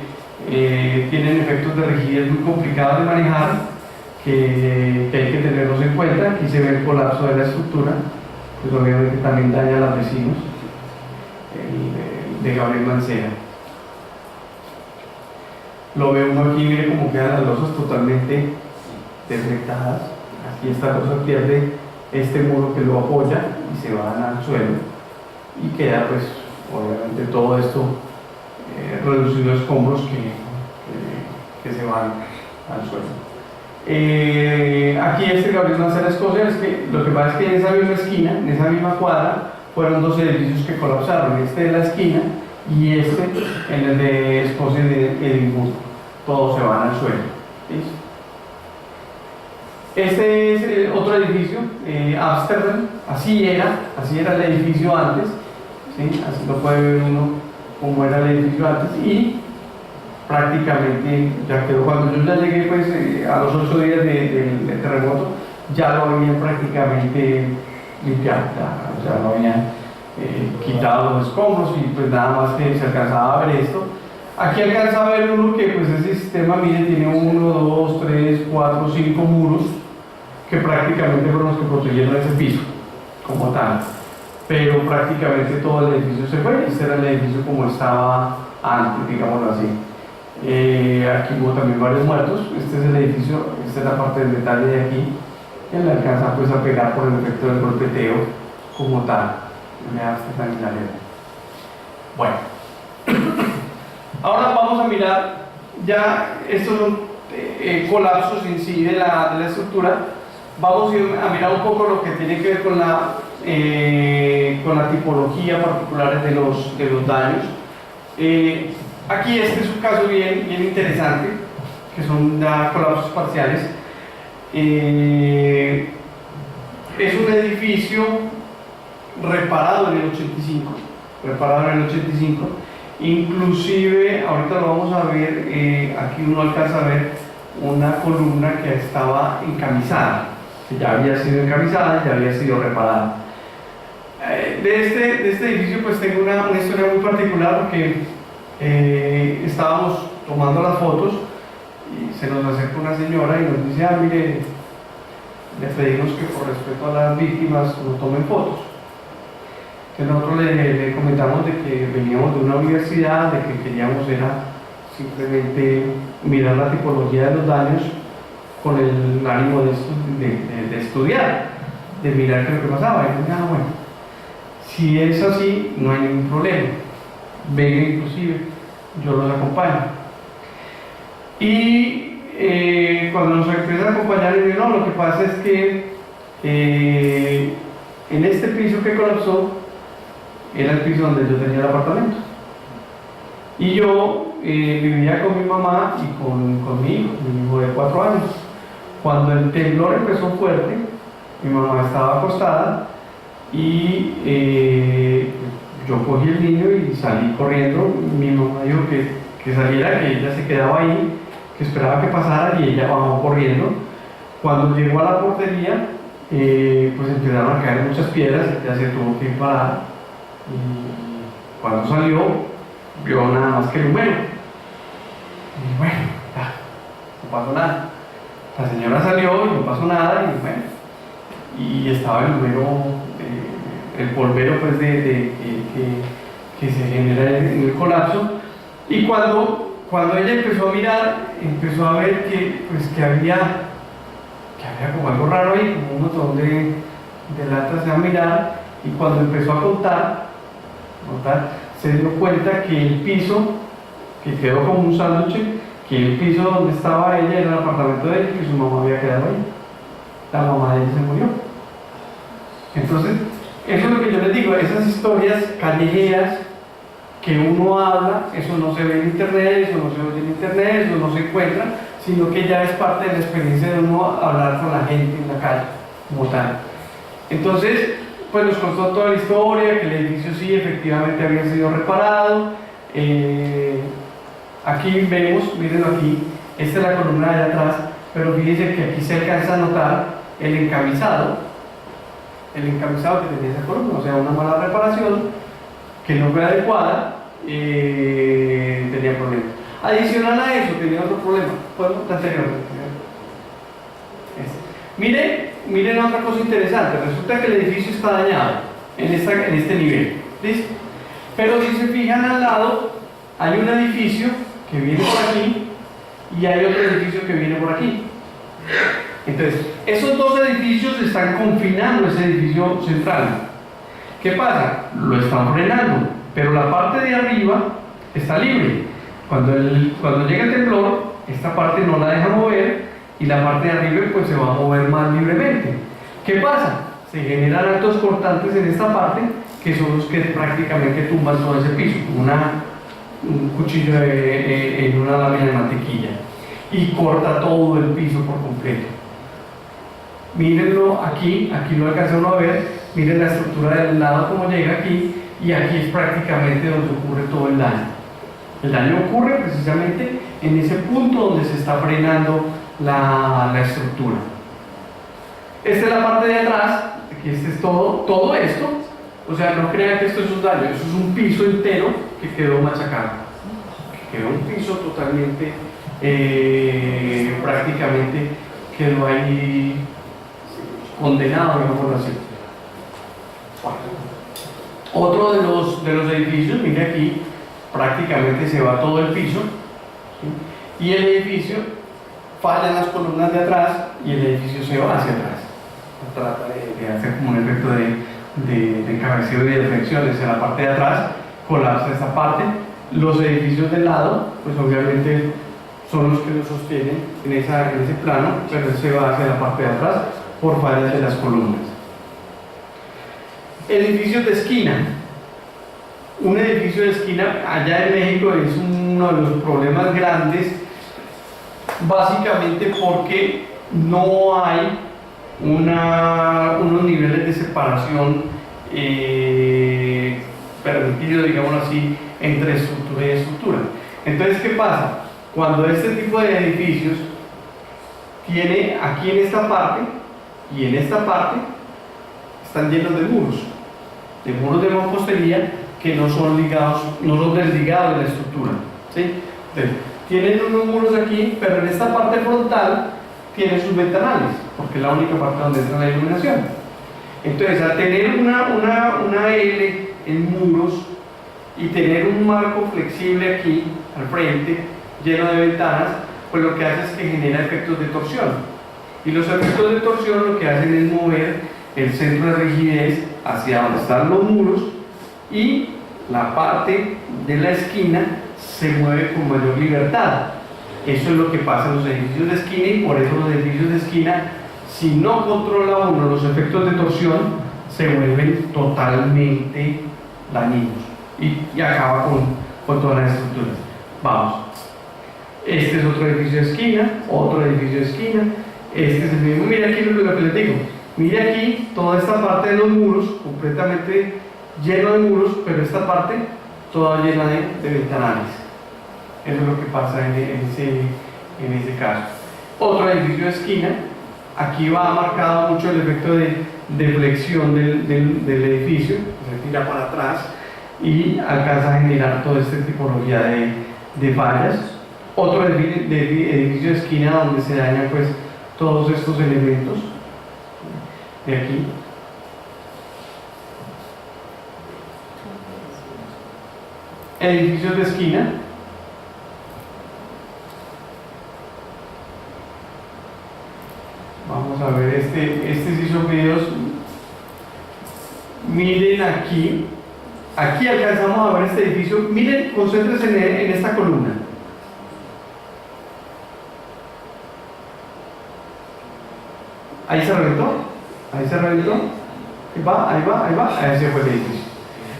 tienen efectos de rigidez muy complicados de manejar, que hay que tenerlos en cuenta. Aquí se ve el colapso de la estructura, pues obviamente también daña a los vecinos, de Gabriel Mancera. Lo ve uno aquí, mire cómo quedan las losas totalmente deflectadas. Aquí esta losa pierde este muro que lo apoya y se van al suelo y queda pues obviamente todo esto reducido a escombros que se van al suelo. Aquí este Gabriel Mancera Escocia, es que lo que pasa es que en esa misma esquina, en esa misma cuadra, fueron dos edificios que colapsaron, este de la esquina y este en el de Escocia de Edimburgo. Todos se van al suelo. ¿Listo? Este es otro edificio, Ámsterdam, así era el edificio antes, ¿sí? Así lo puede ver uno como era el edificio antes, y prácticamente ya quedó. Cuando yo ya llegué pues a los 8 días del terremoto, ya lo habían prácticamente limpiado, o sea, lo habían quitado los escombros y pues nada más que se alcanzaba a ver esto. Aquí alcanza a ver uno que pues ese sistema, miren, tiene 1, 2, 3, 4, 5 muros que prácticamente fueron los que protegieron ese piso como tal, pero prácticamente todo el edificio se fue. Este era el edificio como estaba antes, digámoslo así. Aquí hubo también varios muertos. Este es el edificio, esta es la parte del detalle de aquí, que le alcanza pues a pegar por el efecto del golpeteo como tal. Bueno, ahora vamos a mirar ya estos son colapsos en sí de la estructura. Vamos a mirar un poco lo que tiene que ver con la tipología particular de los daños. Aquí este es un caso bien interesante, que son ya colapsos parciales. Es un edificio reparado en el 85, Inclusive, ahorita lo vamos a ver, aquí uno alcanza a ver una columna que estaba encamisada, que ya había sido encamisada, ya había sido reparada. De este edificio pues tengo una historia muy particular porque estábamos tomando las fotos y se nos acerca una señora y nos dice, mire, le pedimos que por respeto a las víctimas no tomen fotos. Entonces nosotros le comentamos de que veníamos de una universidad, de que queríamos era simplemente mirar la tipología de los daños con el ánimo de estudiar, de mirar qué es lo que pasaba. Y dije, bueno, si es así, no hay ningún problema. Venga, inclusive, yo los acompaño. Y cuando nos empiezan a acompañar, yo digo, no, lo que pasa es que en este piso que colapsó, era el piso donde yo tenía el apartamento. Y yo vivía con mi mamá y con mi hijo de 4 años. Cuando el temblor empezó fuerte, mi mamá estaba acostada y yo cogí el niño y salí corriendo. Mi mamá dijo que saliera, que ella se quedaba ahí, que esperaba que pasara y ella bajó corriendo. Cuando llegó a la portería, pues empezaron a caer muchas piedras, ella se tuvo que parar y cuando salió vio nada más que el humero. Y bueno, ya, no pasó nada. La señora salió y no pasó nada y bueno, y estaba el humero, el polvero pues que se genera en el colapso. Y cuando ella empezó a mirar, empezó a ver que había como algo raro ahí, como un montón de latas a mirar, y cuando empezó a contar, se dio cuenta que el piso, que quedó como un sándwich, que el piso donde estaba ella era el apartamento de ella y que su mamá había quedado ahí. La mamá de ella se murió. Entonces, eso es lo que yo les digo, esas historias callejeras que uno habla, eso no se ve en internet, eso no se oye en internet, eso no se encuentra, sino que ya es parte de la experiencia de uno hablar con la gente en la calle, como tal. Entonces, pues nos contó toda la historia, que el edificio sí efectivamente había sido reparado. Aquí vemos, mírenlo aquí, esta es la columna de atrás, pero fíjense que aquí se alcanza a notar el encamisado que tenía esa columna, o sea, una mala reparación que no fue adecuada, tenía problemas. Adicional a eso, tenía otro problema. Podemos anterior. Miren otra cosa interesante. Resulta que el edificio está dañado en este nivel. ¿Listo? Pero si se fijan al lado, hay un edificio que viene por aquí y hay otro edificio que viene por aquí. Entonces, esos dos edificios están confinando ese edificio central. ¿Qué pasa? Lo están frenando, pero la parte de arriba está libre. Cuando llega el temblor, esta parte no la deja mover y la parte de arriba pues se va a mover más libremente. ¿Qué pasa? Se generan altos cortantes en esta parte que son los que prácticamente tumban todo ese piso, un cuchillo en una lámina de mantequilla, y corta todo el piso por completo. Mírenlo aquí lo alcanza uno a ver, miren la estructura del lado como llega aquí, y aquí es prácticamente donde ocurre todo el daño. El daño ocurre precisamente en ese punto donde se está frenando la estructura. Esta es la parte de atrás, aquí este es todo esto, o sea, no crean que esto es un daño, eso es un piso entero que quedó machacado, que quedó un piso totalmente, prácticamente quedó ahí condenado, digámoslo así. Otro de los edificios, mire aquí, prácticamente se va todo el piso, ¿sí? Y el edificio falla en las columnas de atrás y el edificio se va hacia atrás. Trata de hacer como un efecto de cabeceo y de deflexión hacia la parte de atrás, colapsa esta parte. Los edificios del lado, pues obviamente son los que lo sostienen en ese plano, pero él se va hacia la parte de atrás por fallas de las columnas. Edificios de esquina. Un edificio de esquina allá en México es uno de los problemas grandes, básicamente porque no hay unos niveles de separación permitido, digámoslo así, entre estructura y estructura. Entonces, ¿qué pasa? Cuando este tipo de edificios tiene aquí en esta parte y en esta parte, están llenos de muros de mampostería que no son ligados, no son desligados de la estructura, ¿sí? Entonces, tienen unos muros aquí, pero en esta parte frontal tiene sus ventanales, porque es la única parte donde entra la iluminación. Entonces, al tener una L en muros y tener un marco flexible aquí al frente, lleno de ventanas, pues lo que hace es que genera efectos de torsión. Y los efectos de torsión lo que hacen es mover el centro de rigidez hacia donde están los muros, y la parte de la esquina se mueve con mayor libertad. Eso es lo que pasa en los edificios de esquina, y por eso los edificios de esquina, si no controla uno los efectos de torsión, se vuelven totalmente dañinos y acaba con todas las estructuras. Vamos. Este es otro edificio de esquina, otro edificio de esquina. Este es el mismo. Mira aquí lo que les digo. Mira aquí toda esta parte de los muros, completamente lleno de muros, pero esta parte toda llena de ventanales. Eso es lo que pasa en ese caso. Otro edificio de esquina. Aquí va marcado mucho el efecto de flexión del edificio, se tira para atrás y alcanza a generar toda esta tipología de fallas. Otro edificio de esquina donde se dañan pues todos estos elementos de aquí. Edificios de esquina. Vamos a ver, este sí son videos. Miren aquí alcanzamos a ver este edificio. Miren, concéntrense en esta columna. Ahí se reventó, ahí va, ahí se fue el edificio.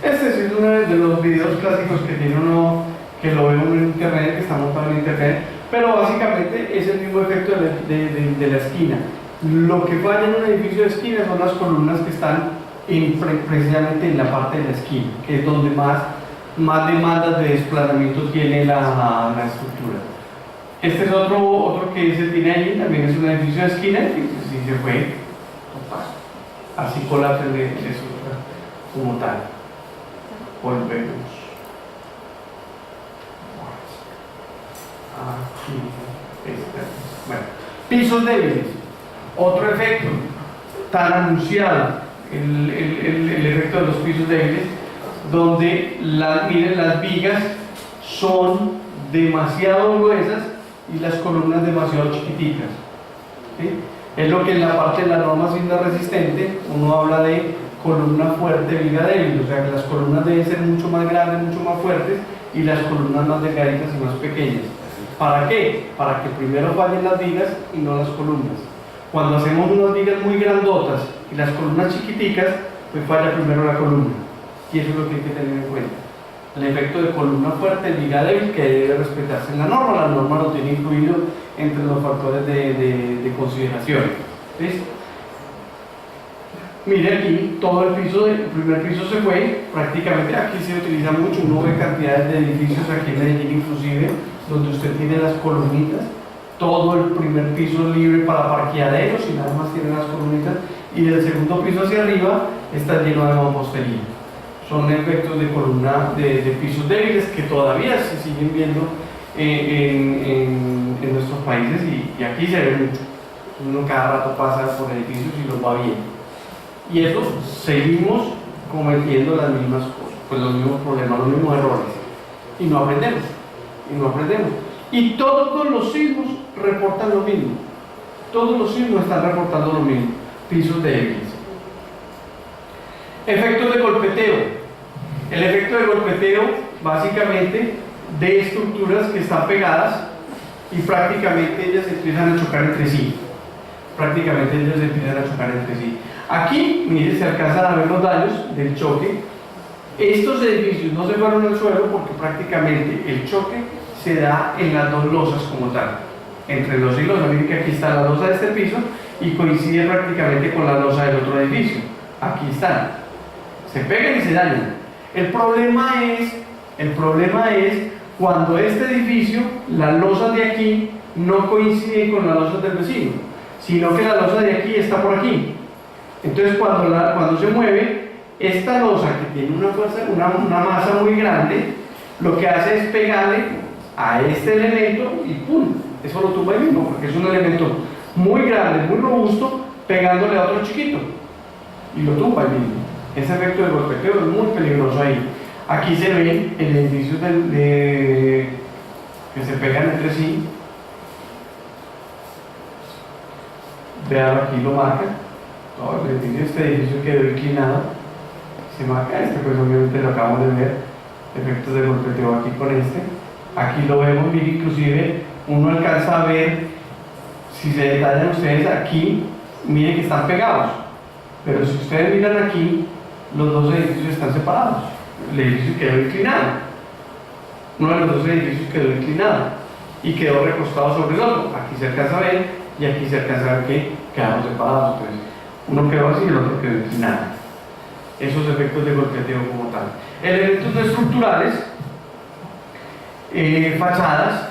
Este sí es uno de los videos clásicos que tiene uno, que lo ve uno en internet, que está montado en internet, pero básicamente es el mismo efecto de la esquina. Lo que falla en un edificio de esquina son las columnas que están precisamente en la parte de la esquina, que es donde más demandas de desplazamiento tiene la estructura. Este es otro que se tiene ahí, también es un edificio de esquina, y sí se fue, así colapsa el estructura como tal. Volvemos. Aquí, bueno, pisos débiles. Otro efecto tan anunciado, el efecto de los pisos débiles, donde miren, las vigas son demasiado gruesas y las columnas demasiado chiquiticas, ¿sí? Es lo que en la parte de la norma sismo resistente uno habla de columna fuerte, viga débil, o sea que las columnas deben ser mucho más grandes, mucho más fuertes, y las columnas más delgaditas y más pequeñas. ¿Para qué? Para que primero fallen las vigas y no las columnas. Cuando hacemos unas vigas muy grandotas y las columnas chiquiticas, pues falla primero la columna, y eso es lo que hay que tener en cuenta. El efecto de columna fuerte, viga débil, que debe respetarse en la norma lo tiene incluido entre los factores de consideración. ¿Listo? Mire aquí, todo el primer piso se fue, prácticamente aquí se utiliza mucho, uno ve cantidades de edificios aquí en Medellín inclusive, donde usted tiene las columnitas, todo el primer piso libre para parqueaderos y nada más tiene las columnitas, y del segundo piso hacia arriba está lleno de mampostería. Son efectos de columna de pisos débiles que todavía se siguen viendo en nuestros países, y aquí se ve mucho. Uno cada rato pasa por edificios y los va viendo. Y eso seguimos cometiendo las mismas cosas, pues los mismos problemas, los mismos errores. Y no aprendemos. Y todos los sismos reportan lo mismo. Todos los sismos están reportando lo mismo. Pisos débiles. Efectos de golpeteo. El efecto de golpeteo, básicamente, de estructuras que están pegadas y prácticamente ellas empiezan a chocar entre sí. Aquí, mire, se alcanzan a ver los daños del choque. Estos edificios no se fueron al suelo porque prácticamente el choque se da en las dos losas como tal. Entre los y losas, miren que aquí está la losa de este piso y coincide prácticamente con la losa del otro edificio. Aquí están. Se pegan y se dañan. El problema es cuando este edificio, las losas de aquí no coinciden con las losas del vecino, sino que la losa de aquí está por aquí. Entonces cuando se mueve, esta losa que tiene una fuerza, una masa muy grande, lo que hace es pegarle a este elemento y ¡pum! Eso lo tumba ahí mismo, porque es un elemento muy grande, muy robusto, pegándole a otro chiquito y lo tumba ahí mismo. Ese efecto de golpeteo es muy peligroso ahí. Aquí se ven el edificio que se pegan entre sí. Vean, aquí lo marca. Todo el edificio, este edificio quedó inclinado. Se marca pues obviamente lo acabamos de ver. Efectos de golpeteo aquí con este. Aquí lo vemos, mire, inclusive uno alcanza a ver, si se detallan ustedes aquí, miren que están pegados. Pero si ustedes miran aquí, los dos edificios están separados. El edificio quedó inclinado. Uno de los dos edificios quedó inclinado y quedó recostado sobre el otro. Aquí se alcanza a ver y aquí se alcanza a ver que quedaron separados. Entonces, uno quedó así y el otro quedó inclinado. Esos efectos de golpeteo como tal. Elementos estructurales, fachadas,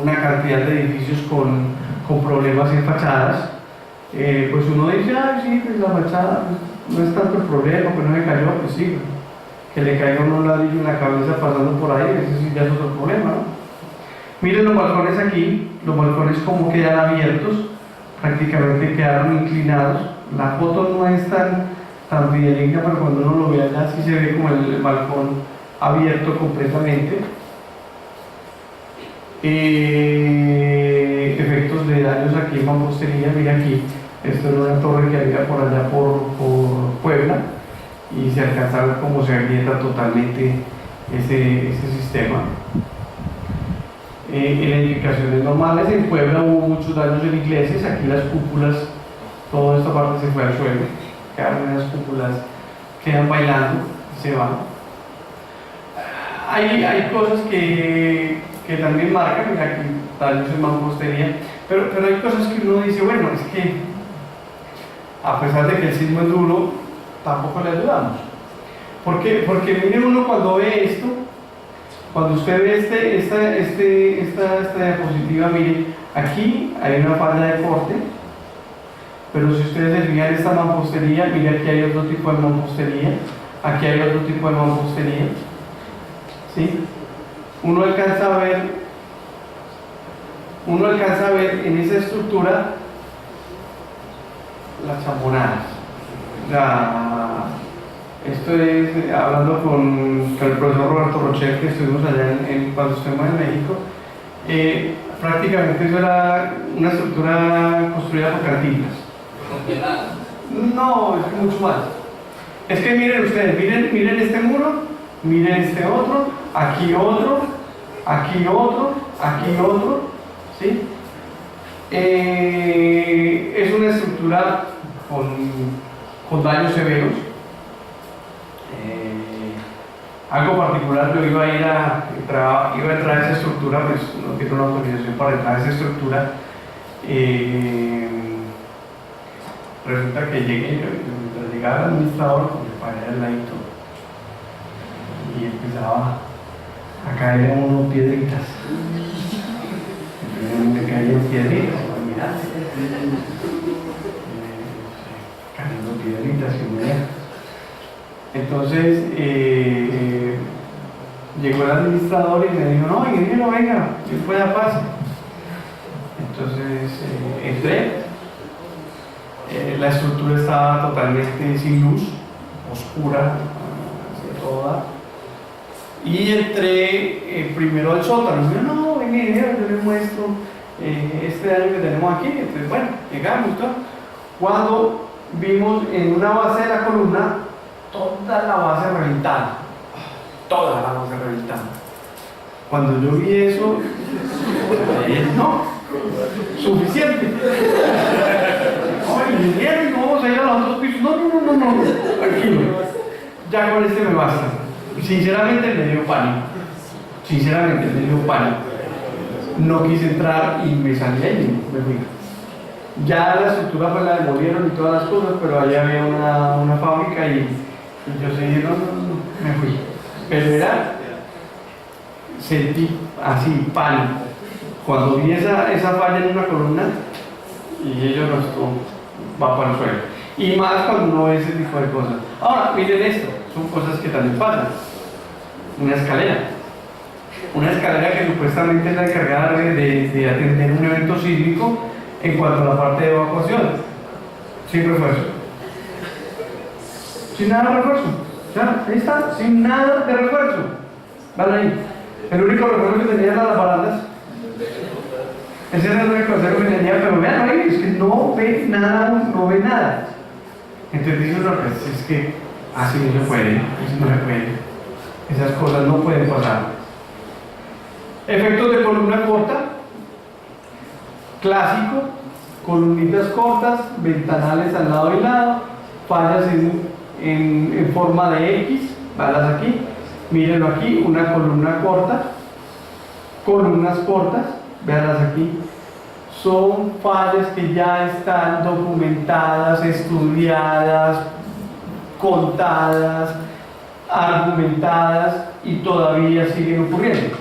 una cantidad de edificios con problemas en fachadas. Pues uno dice, ay, sí, pues la fachada pues, no es tanto el problema, pues no me cayó, pues sí, que le caiga un ladrillo en la cabeza pasando por ahí, ese sí ya es otro problema, ¿no? Miren los balcones aquí, los balcones como quedan abiertos, prácticamente quedaron inclinados. La foto no es tan fidedigna, pero cuando uno lo ve allá sí se ve como el balcón abierto completamente. Efectos de daños aquí en mampostería, mira aquí, esto era una torre que había por allá por Puebla y se alcanza a ver cómo se agrieta totalmente ese sistema. En edificaciones normales en Puebla hubo muchos daños en iglesias, aquí las cúpulas, toda esta parte se fue al suelo, quedaron las cúpulas, quedan bailando, se van. Hay cosas que también marcan, mira aquí daños en mampostería, pero hay cosas que uno dice, bueno, es que a pesar de que el sismo es duro, tampoco le ayudamos. Porque mire uno cuando ve esto, cuando usted ve esta diapositiva, mire, aquí hay una falla de corte, pero si ustedes se fijan esta mampostería, mire aquí hay otro tipo de mampostería, aquí hay otro tipo de mampostería, ¿sí? Uno alcanza a ver en esa estructura las chambonadas. Esto es, hablando con el profesor Roberto Rocher, que estuvimos allá cuando estuvimos en México, prácticamente eso era una estructura construida por cantinflas. No, es mucho más. Es que miren ustedes, miren este muro, miren este otro, aquí otro, aquí otro, aquí otro, ¿sí? Es una estructura con daños severos. Algo particular, yo iba a entrar a esa estructura, pues no tengo una autorización para entrar a esa estructura. Resulta que mientras llegaba el administrador, me paré al ladito y empezaba a caer en unas piedritas. Me caían piedritas, mirad. Cayendo piedritas y me veía. Entonces llegó el administrador y me dijo, no, ingeniero, venga, que pueda pasar. Entonces entré. La estructura estaba totalmente sin luz, oscura, hacia toda. Y entré primero al sótano. Y yo, no, venga, yo les muestro este daño que tenemos aquí. Entonces, bueno, llegamos, ¿no? Cuando vimos en una base de la columna toda la base reventada. Toda la base reventada. Cuando yo vi eso, no, suficiente. Oye, ingeniero, ¿cómo vamos a ir a los otros pisos? No, tranquilo. Ya con este me basta. Sinceramente me dio pánico. No quise entrar y me salí ahí, me fui. Ya la estructura pues la demolieron y todas las cosas, pero allá había una fábrica y yo seguí, no. me fui. Pero sentí así pánico. Cuando vi esa falla en una columna, y ellos no, esto va para el suelo. Y más cuando uno ve ese tipo de cosas. Ahora, miren esto, son cosas que también pasan. Una escalera. Una escalera que supuestamente es la encargada de atender un evento sísmico en cuanto a la parte de evacuación. Sin refuerzo. Sin nada de refuerzo. Ya, ahí está, sin nada de refuerzo. Van ahí. El único refuerzo que tenía eran las barandas. Ese era el único consejo que tenía, pero vean ahí, es que no ve nada, no ve nada. Entonces dice uno, pues es que así no se puede, así no se puede. Esas cosas no pueden pasar. Efectos de columna corta, clásico, columnitas cortas, ventanales al lado y lado, fallas en forma de X, balas aquí, mírenlo aquí, una columna corta, columnas cortas, véanlas aquí, son fallas que ya están documentadas, estudiadas, contadas, argumentadas y todavía siguen ocurriendo.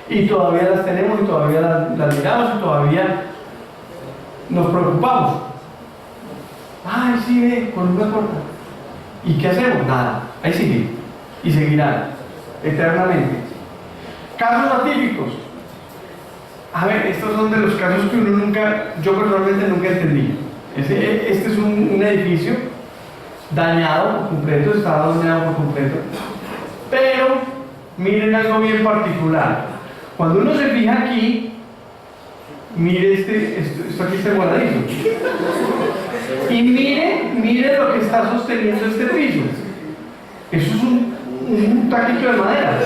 Y todavía las tenemos y todavía las miramos y todavía nos preocupamos. Ay, sí, ve, columna corta. ¿Y qué hacemos? Nada, ahí sigue. Y seguirán eternamente. Casos atípicos. A ver, estos son de los casos que uno yo personalmente nunca entendí. Este es un edificio dañado por completo, está dañado por completo. Pero miren algo bien particular. Cuando uno se fija aquí, mire esto aquí está guardadito. Y mire lo que está sosteniendo este piso. Eso es un taquito de madera.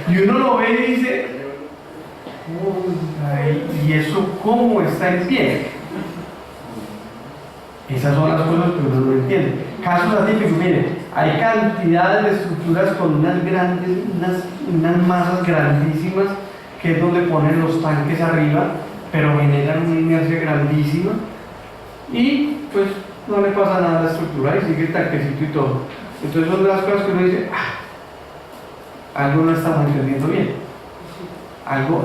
Y uno lo ve y dice, ¿y eso cómo está en pie? Esas son las cosas que uno no entiende. Casos atípicos, miren, hay cantidades de estructuras con unas masas grandísimas, que es donde ponen los tanques arriba, pero generan una inercia grandísima, y pues no le pasa nada a la estructura y sigue el tanquecito y todo. Entonces son de las cosas que uno dice, algo no estamos entendiendo bien. Algo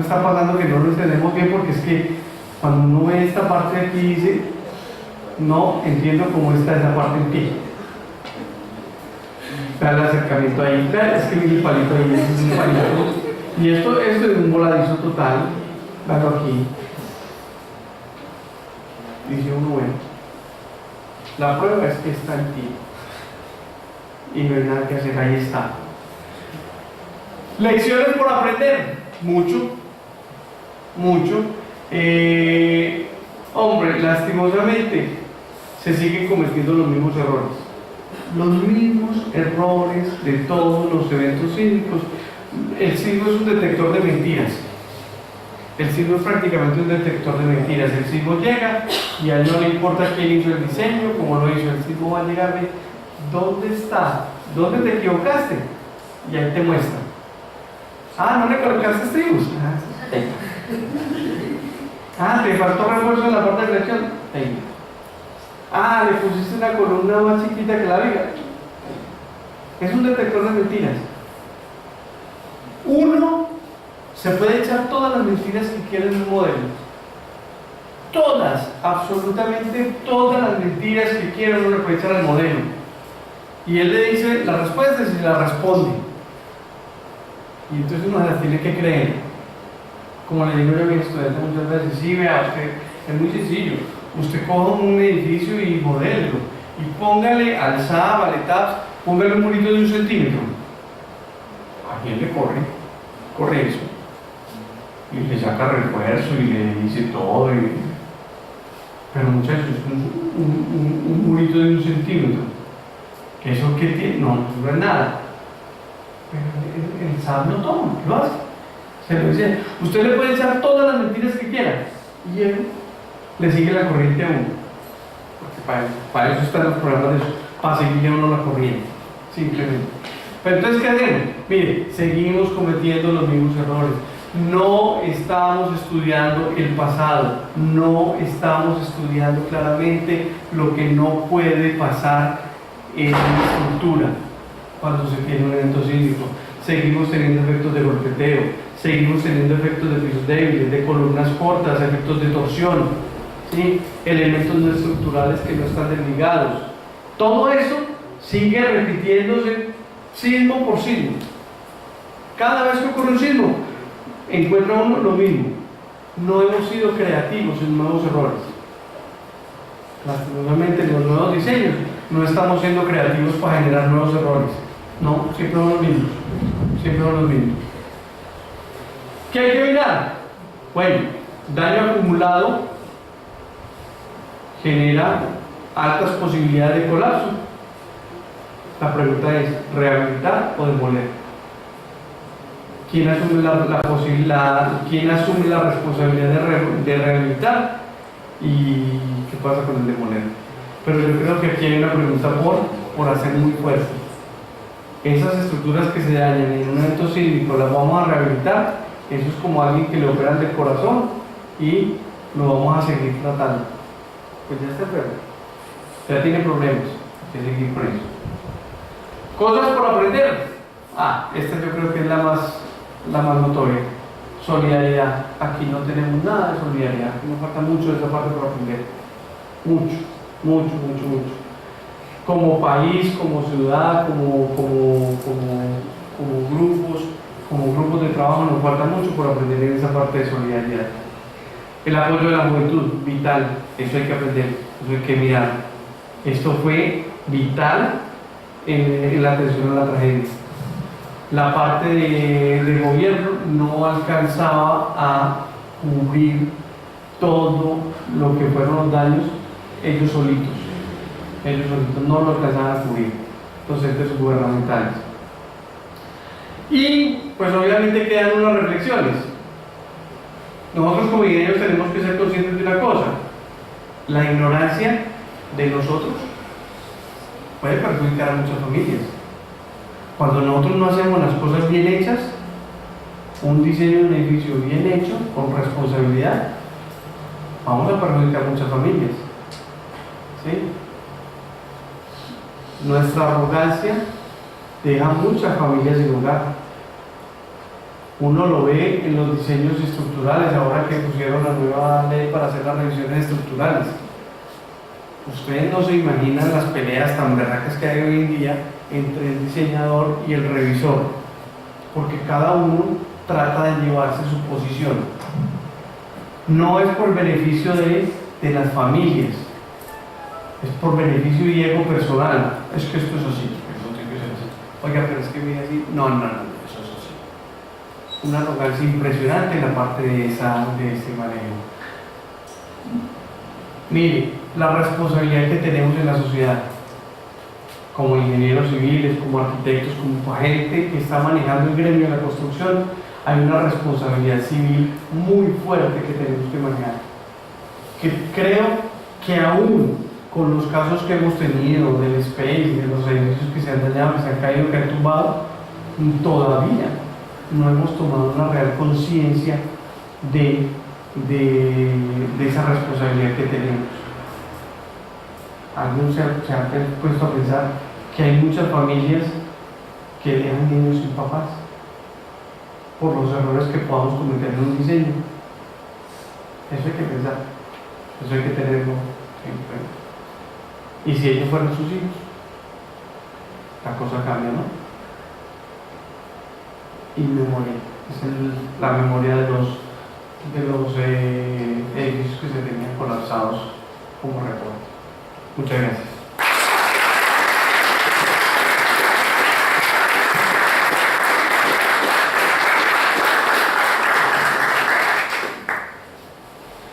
está pasando que no lo entendemos bien, porque es que cuando uno ve esta parte de aquí dice, no entiendo cómo está esa parte en pie. Vean el acercamiento ahí, es que mire el palito ahí, es un palito. Y esto es un voladizo total. Veanlo aquí. Dice uno, bueno, la prueba es que está en pie. Y no hay nada que hacer, ahí está. Lecciones por aprender, mucho. Hombre, lastimosamente se siguen cometiendo los mismos errores de todos los eventos sísmicos. El sismo es un detector de mentiras. El sismo es prácticamente un detector de mentiras. El sismo llega y a él no le importa quién hizo el diseño, cómo lo hizo. El sismo va a llegar de ¿dónde está? ¿Dónde te equivocaste? Y ahí te muestra. ¿No le colocaste estribos? ¿Te faltó refuerzo en la parte de reacción? Le pusiste una columna más chiquita que la viga. Es un detector de mentiras. Uno se puede echar todas las mentiras que quiera en un modelo. Todas, absolutamente todas las mentiras que quiera uno le puede echar al modelo. Y él le dice las respuestas y las responde. Y entonces uno las tiene que creer. Como le digo yo a mis estudiantes muchas veces, sí, vea, usted, es muy sencillo. Usted coja un edificio y modelo, y póngale alzada, valetadas, póngale un murito de 1 centímetro. ¿A quién le corre eso? Y le saca refuerzo y le dice todo. Pero muchachos, un murito de 1 centímetro, ¿que eso qué tiene? No es nada. Pero el SAP no toma, lo hace. Se lo dice, usted le puede echar todas las mentiras que quiera y él le sigue la corriente a uno. Porque para eso están los programas de eso, para seguirle a uno la corriente, simplemente. Pero entonces, ¿qué hacemos? Mire, seguimos cometiendo los mismos errores. No estamos estudiando el pasado, no estamos estudiando claramente lo que no puede pasar en estructura cuando se tiene un evento sísmico. Seguimos teniendo efectos de golpeteo, seguimos teniendo efectos de pisos débiles, de columnas cortas, efectos de torsión, ¿sí? Elementos no estructurales que no están desligados. Todo eso sigue repitiéndose sismo por sismo. Cada vez que ocurre un sismo, encuentra uno lo mismo. No hemos sido creativos en nuevos errores. Lastimosamente, en los nuevos diseños no estamos siendo creativos para generar nuevos errores. No, siempre son los mismos. Siempre son los mismos. ¿Qué hay que mirar? Bueno, daño acumulado genera altas posibilidades de colapso. La pregunta es, ¿rehabilitar o demoler? ¿Quién asume quién asume la responsabilidad de rehabilitar? ¿Y qué pasa con el demoler? Pero yo creo que aquí hay una pregunta por hacer muy fuerte. Esas estructuras que se dañan en un evento sísmico, ¿las vamos a rehabilitar? Eso es como alguien que le operan del corazón y lo vamos a seguir tratando. Pues ya está enfermo, ya tiene problemas, hay que seguir con eso. Cosas por aprender. Esta yo creo que es la más notoria. Solidaridad. Aquí no tenemos nada de solidaridad. Aquí nos falta mucho de esa parte por aprender. Mucho. Como país, como ciudad, como grupos de trabajo, nos falta mucho por aprender en esa parte de solidaridad. El apoyo de la juventud, vital. Eso hay que aprender, eso hay que mirar. Esto fue vital en la atención a la tragedia. La parte de gobierno no alcanzaba a cubrir todo lo que fueron los daños ellos solitos no lo alcanzaban a cubrir, los entes gubernamentales. Y pues obviamente quedan unas reflexiones. Nosotros como ingenieros tenemos que ser conscientes de una cosa: la ignorancia de nosotros puede perjudicar a muchas familias. Cuando nosotros no hacemos las cosas bien hechas, un diseño de un edificio bien hecho, con responsabilidad, vamos a perjudicar a muchas familias. ¿Sí? Nuestra arrogancia deja muchas familias sin hogar. Uno lo ve en los diseños estructurales, ahora que pusieron la nueva ley para hacer las revisiones estructurales. Ustedes no se imaginan las peleas tan berracas que hay hoy en día entre el diseñador y el revisor, porque cada uno trata de llevarse su posición. No es por beneficio de las familias, es por beneficio y ego personal. Es que esto es así, eso tiene que ser así. Oiga, pero es que mira así. No, eso es así. Una arrogancia impresionante en la parte de este manejo. Mire, la responsabilidad que tenemos en la sociedad, como ingenieros civiles, como arquitectos, como gente que está manejando el gremio de la construcción, hay una responsabilidad civil muy fuerte que tenemos que manejar. Que creo que aún con los casos que hemos tenido del SPACE, de los edificios que se han dañado, que se han caído, que han tumbado, todavía no hemos tomado una real conciencia de esa responsabilidad que tenemos. Algunos se han puesto a pensar que hay muchas familias que dejan niños sin papás por los errores que podamos cometer en un diseño. Eso hay que pensar, eso hay que tenerlo en cuenta. Y si ellos fueran sus hijos, la cosa cambia, ¿no? Y memoria, es la memoria de los edificios que se tenían colapsados como reporte. Muchas gracias.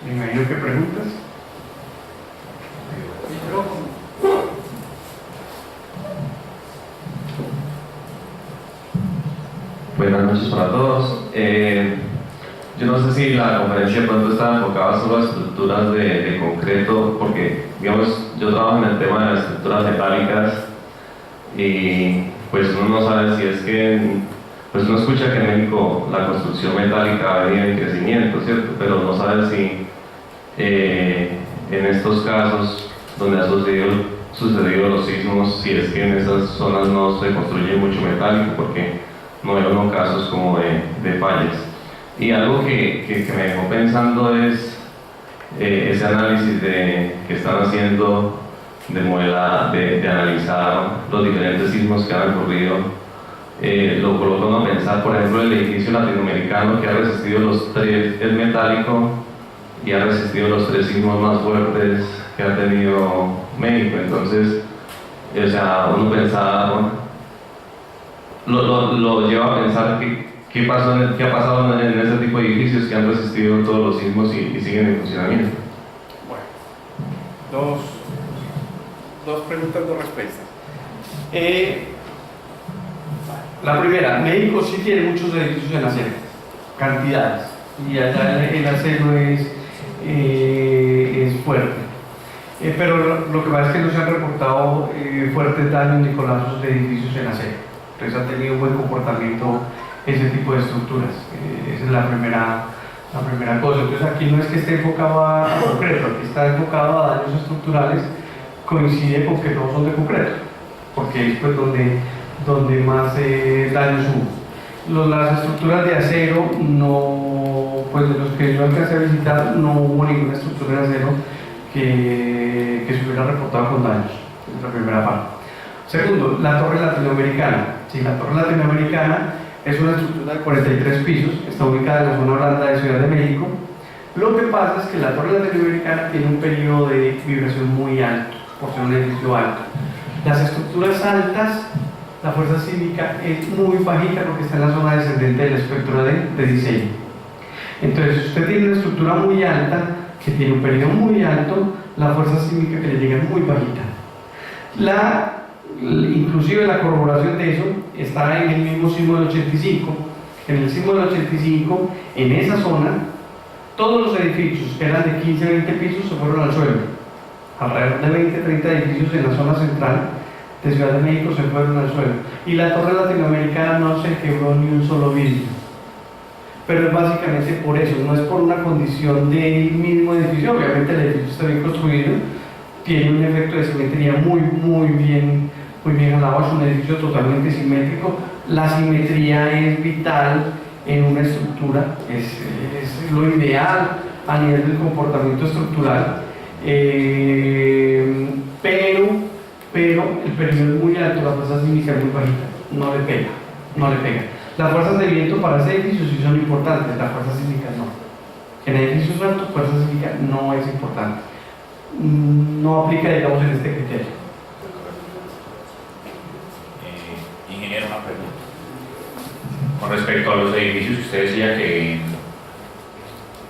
Me imagino que preguntas. Buenas noches para todos. Yo no sé si la conferencia de pronto está enfocada solo a estructuras de concreto, porque digamos, yo trabajo en el tema de las estructuras metálicas y pues uno no sabe si es que, pues uno escucha que en México la construcción metálica va a venir en crecimiento, ¿cierto? Pero no sabe si en estos casos donde ha sucedido sucedido los sismos, si es que en esas zonas no se construye mucho metálico, porque no hay unos casos como de fallas. Y algo que me dejó pensando es ese análisis que están haciendo de analizar los diferentes sismos que han ocurrido. Lo colocan a pensar, por ejemplo, el edificio latinoamericano que ha resistido los tres, es metálico y ha resistido los tres sismos más fuertes que ha tenido México. Entonces, o sea, uno pensaba, lo lleva a pensar qué ha pasado en ese tipo de edificios que han resistido todos los sismos y siguen en funcionamiento. Bueno, dos preguntas, dos respuestas. La primera, México sí tiene muchos edificios en acero, cantidades, y allá el acero es fuerte. Pero lo que pasa es que no se han reportado fuertes daños ni colapsos de edificios en acero. Entonces ha tenido un buen comportamiento ese tipo de estructuras. Esa es la primera cosa. Entonces aquí no es que esté enfocado a concreto, aquí está enfocado a daños estructurales, coincide con que todos son de concreto, porque es pues donde más daños hubo. Las estructuras de acero, no, pues de los que yo alcancé a visitar, no hubo ninguna estructura de acero que se hubiera reportado con daños. Es la primera parte. Segundo, la torre latinoamericana. Sí, la torre latinoamericana es una estructura de 43 pisos, está ubicada en la zona blanda de Ciudad de México. Lo que pasa es que la torre latinoamericana tiene un periodo de vibración muy alto, por ser un edificio alto. Las estructuras altas, la fuerza sísmica es muy bajita porque está en la zona descendente del espectro de diseño. Entonces, si usted tiene una estructura muy alta, que tiene un periodo muy alto, la fuerza sísmica que le llega es muy bajita. Inclusive la corroboración de eso está en el mismo sismo del 85. En el sismo del 85, en esa zona, todos los edificios que eran de 15 a 20 pisos se fueron al suelo. Alrededor de 20-30 edificios en la zona central de Ciudad de México se fueron al suelo. Y la torre latinoamericana no se quebró ni un solo vidrio. Pero es básicamente por eso, no es por una condición del mismo edificio. Obviamente el edificio está bien construido, tiene un efecto de simetría muy bien jalado, es un edificio totalmente simétrico. La simetría es vital en una estructura, es lo ideal a nivel del comportamiento estructural, pero el periodo es muy alto, la fuerza sísmica es muy bajita, no le pega. Las fuerzas de viento para ese edificio sí son importantes, las fuerzas sísmicas no. En edificios altos, fuerza sísmica no es importante, no aplica, digamos, en este criterio. Ingeniero, una pregunta. Con respecto a los edificios que usted decía que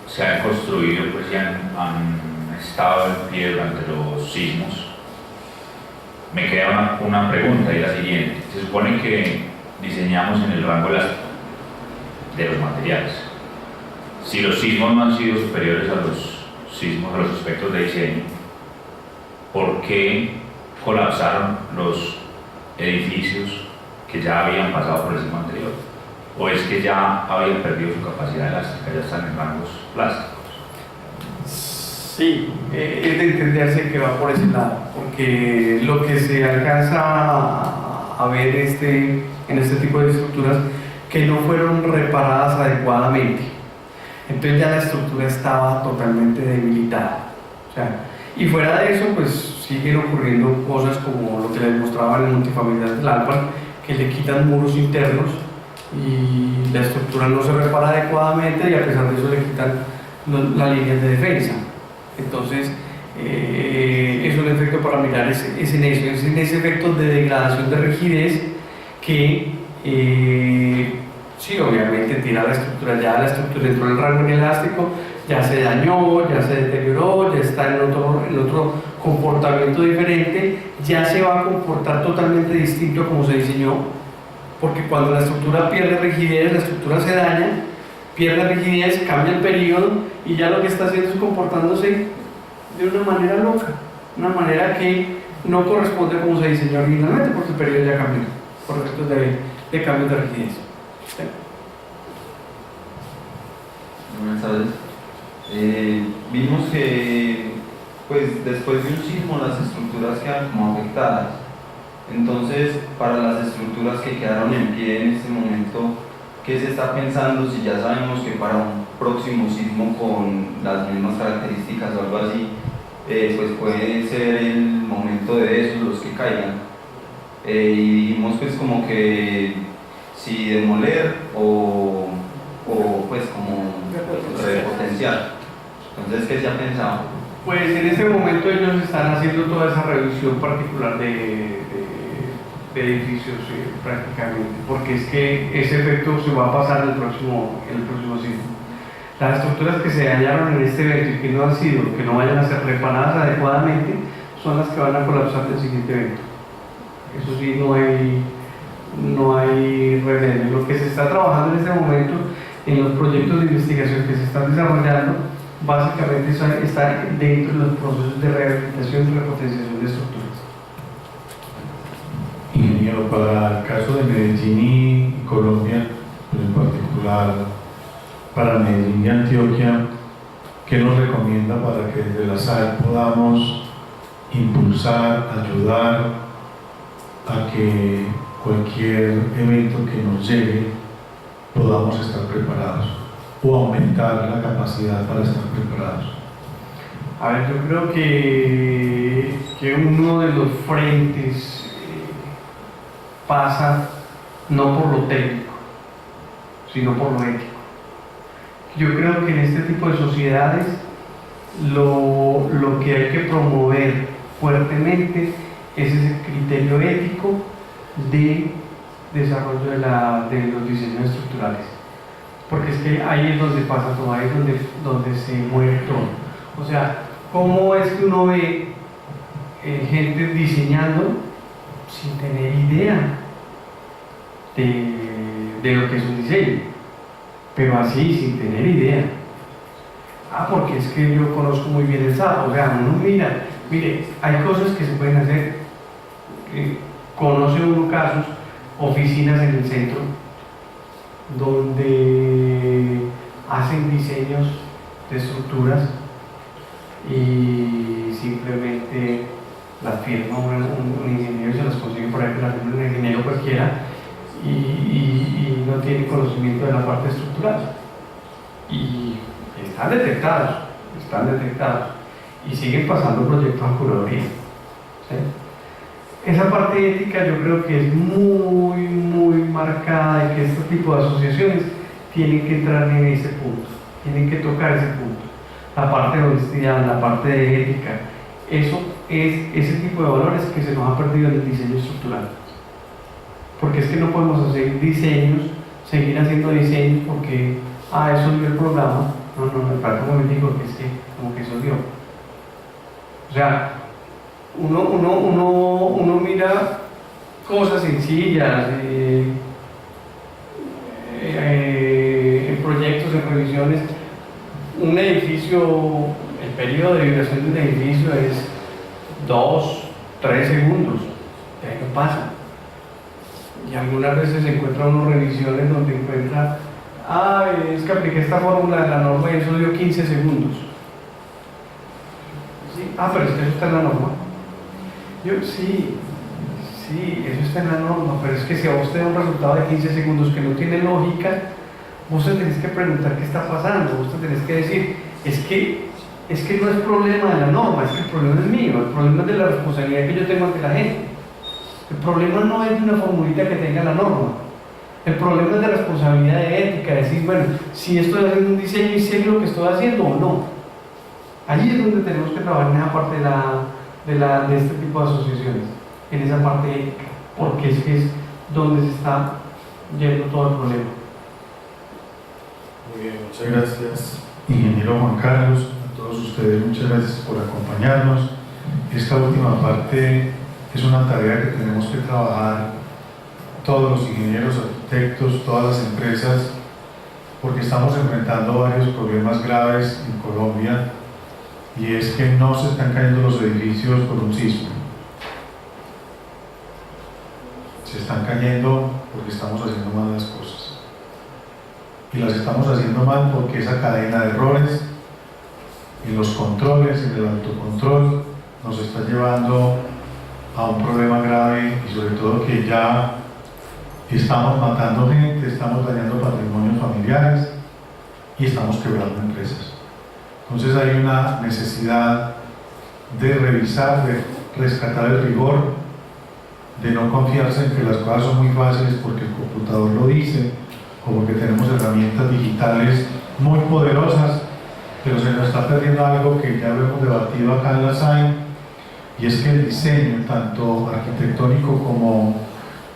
se han construido, pues ya han estado en pie durante los sismos, me queda una pregunta y la siguiente. Se supone que diseñamos en el rango elástico de los materiales. Si los sismos no han sido superiores a los sismos, a los aspectos de diseño, ¿por qué colapsaron los edificios que ya habían pasado por el sismo anterior? ¿O es que ya habían perdido su capacidad elástica, ya están en rangos plásticos? Sí, es de entenderse que va por ese lado, porque lo que se alcanza a ver en este tipo de estructuras que no fueron reparadas adecuadamente. Entonces ya la estructura estaba totalmente debilitada. O sea, y fuera de eso, pues siguen ocurriendo cosas como lo que les mostraba en el multifamiliar del Alpan, que le quitan muros internos y la estructura no se repara adecuadamente y a pesar de eso le quitan las líneas de defensa. Entonces, es un efecto para mirar, es en ese efecto de degradación de rigidez que sí, obviamente tira la estructura, ya la estructura entró en el rango inelástico, ya se dañó, ya se deterioró, ya está en otro comportamiento diferente, ya se va a comportar totalmente distinto a como se diseñó, porque cuando la estructura pierde rigidez, la estructura se daña, pierde rigidez, cambia el periodo y ya lo que está haciendo es comportándose de una manera loca, una manera que no corresponde a como se diseñó originalmente, porque el periodo ya cambió por efectos de cambios de rigidez. ¿Sí? Buenas tardes. Vimos que pues después de un sismo las estructuras quedan como afectadas. Entonces, para las estructuras que quedaron en pie en este momento, ¿qué se está pensando si ya sabemos que para un próximo sismo con las mismas características o algo así, pues puede ser el momento de esos los que caigan? Y dijimos pues como que si demoler o pues como repotenciar. Entonces, ¿qué se ha pensado? Pues en este momento ellos están haciendo toda esa revisión particular de edificios prácticamente, porque es que ese efecto se va a pasar en el próximo sismo. Las estructuras que se hallaron en este evento y que no vayan a ser reparadas adecuadamente, son las que van a colapsar del siguiente evento. Eso sí, no hay remedio. Lo que se está trabajando en este momento en los proyectos de investigación que se están desarrollando, básicamente está dentro de los procesos de rehabilitación y repotenciación de estructuras. Ingeniero, para el caso de Medellín y Colombia, pero en particular para Medellín y Antioquia, ¿qué nos recomienda para que desde la SAL podamos impulsar, ayudar a que cualquier evento que nos llegue podamos estar preparados o aumentar la capacidad para estar preparados? A ver, yo creo que uno de los frentes pasa no por lo técnico, sino por lo ético. Yo creo que en este tipo de sociedades lo que hay que promover fuertemente es ese criterio ético de desarrollo de los diseños estructurales, porque es que ahí es donde pasa todo, ahí es donde se mueve todo. O sea, ¿cómo es que uno ve gente diseñando sin tener idea de lo que es un diseño? Pero así, sin tener idea. Porque es que yo conozco muy bien el SAP. O sea, uno mire, hay cosas que se pueden hacer. Conoce uno casos, oficinas en el centro, donde hacen diseños de estructuras y simplemente las firma un ingeniero y se las consigue por ahí, que las firma un ingeniero cualquiera y no tiene conocimiento de la parte estructural. Y están detectados y siguen pasando proyectos a curaduría. ¿Sí? Esa parte ética yo creo que es muy marcada de que este tipo de asociaciones tienen que entrar en ese punto, tienen que tocar ese punto. La parte de honestidad, la parte de ética, eso es ese tipo de valores que se nos ha perdido en el diseño estructural. Porque es que no podemos hacer diseños, seguir haciendo diseños porque, eso dio el programa. No, me parece un momentico que es que como que eso dio. O sea, uno mira cosas sencillas en proyectos, en revisiones. Un edificio, el periodo de vibración de un edificio es 2, 3 segundos, de ahí no pasa. Y algunas veces se encuentran unas revisiones donde encuentra, es que apliqué esta fórmula de la norma y eso dio 15 segundos. ¿Sí? Pero es que eso está en la norma. Sí, eso está en la norma, pero es que si a usted da un resultado de 15 segundos que no tiene lógica, vos te tenés que preguntar qué está pasando, vos te tenés que decir, es que no es problema de la norma, es que el problema es mío, el problema es de la responsabilidad que yo tengo ante la gente. El problema no es de una formulita que tenga la norma, el problema es de responsabilidad de ética, decir, bueno, si estoy haciendo un diseño y sé lo que estoy haciendo o no. Allí es donde tenemos que trabajar en esa parte de este tipo de asociaciones, en esa parte ética, porque es que es donde se está yendo todo el problema. Muy bien, muchas gracias, ingeniero Juan Carlos. A todos ustedes, muchas gracias por acompañarnos. Esta última parte es una tarea que tenemos que trabajar todos los ingenieros, arquitectos, todas las empresas, porque estamos enfrentando varios problemas graves en Colombia, y es que no se están cayendo los edificios por un sismo. Se están cayendo porque estamos haciendo mal las cosas. Y las estamos haciendo mal porque esa cadena de errores en los controles, en el autocontrol, nos está llevando a un problema grave y sobre todo que ya estamos matando gente, estamos dañando patrimonios familiares y estamos quebrando empresas. Entonces hay una necesidad de revisar, de rescatar el rigor, de no confiarse en que las cosas son muy fáciles porque el computador lo dice o porque tenemos herramientas digitales muy poderosas, pero se nos está perdiendo algo que ya lo hemos debatido acá en la SAI, y es que el diseño, tanto arquitectónico como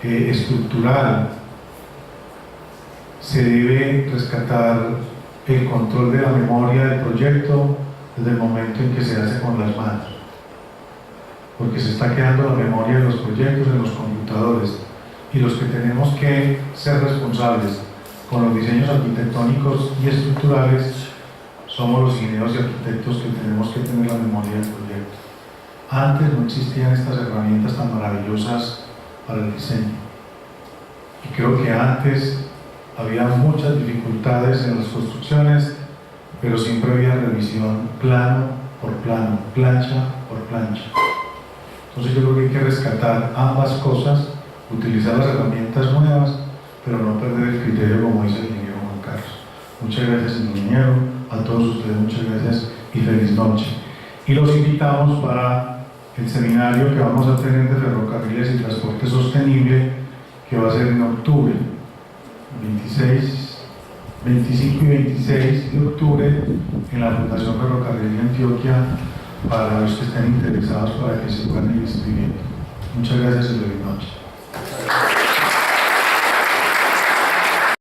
estructural, se debe rescatar el control de la memoria del proyecto desde el momento en que se hace con las manos, porque se está quedando la memoria de los proyectos en los computadores, y los que tenemos que ser responsables con los diseños arquitectónicos y estructurales somos los ingenieros y arquitectos que tenemos que tener la memoria del proyecto. Antes no existían estas herramientas tan maravillosas para el diseño, y creo que antes había muchas dificultades en las construcciones, pero siempre había revisión plano por plano, plancha por plancha. Entonces yo creo que hay que rescatar ambas cosas, utilizar las herramientas nuevas, pero no perder el criterio, como dice el ingeniero Juan Carlos. Muchas gracias, ingeniero, a todos ustedes muchas gracias y feliz noche. Y los invitamos para el seminario que vamos a tener de ferrocarriles y transporte sostenible, que va a ser en octubre, 25 y 26 de octubre, en la Fundación Ferrocarril de Antioquia, para los que estén interesados para que se puedan ir inscribiendo. Muchas gracias y feliz noche.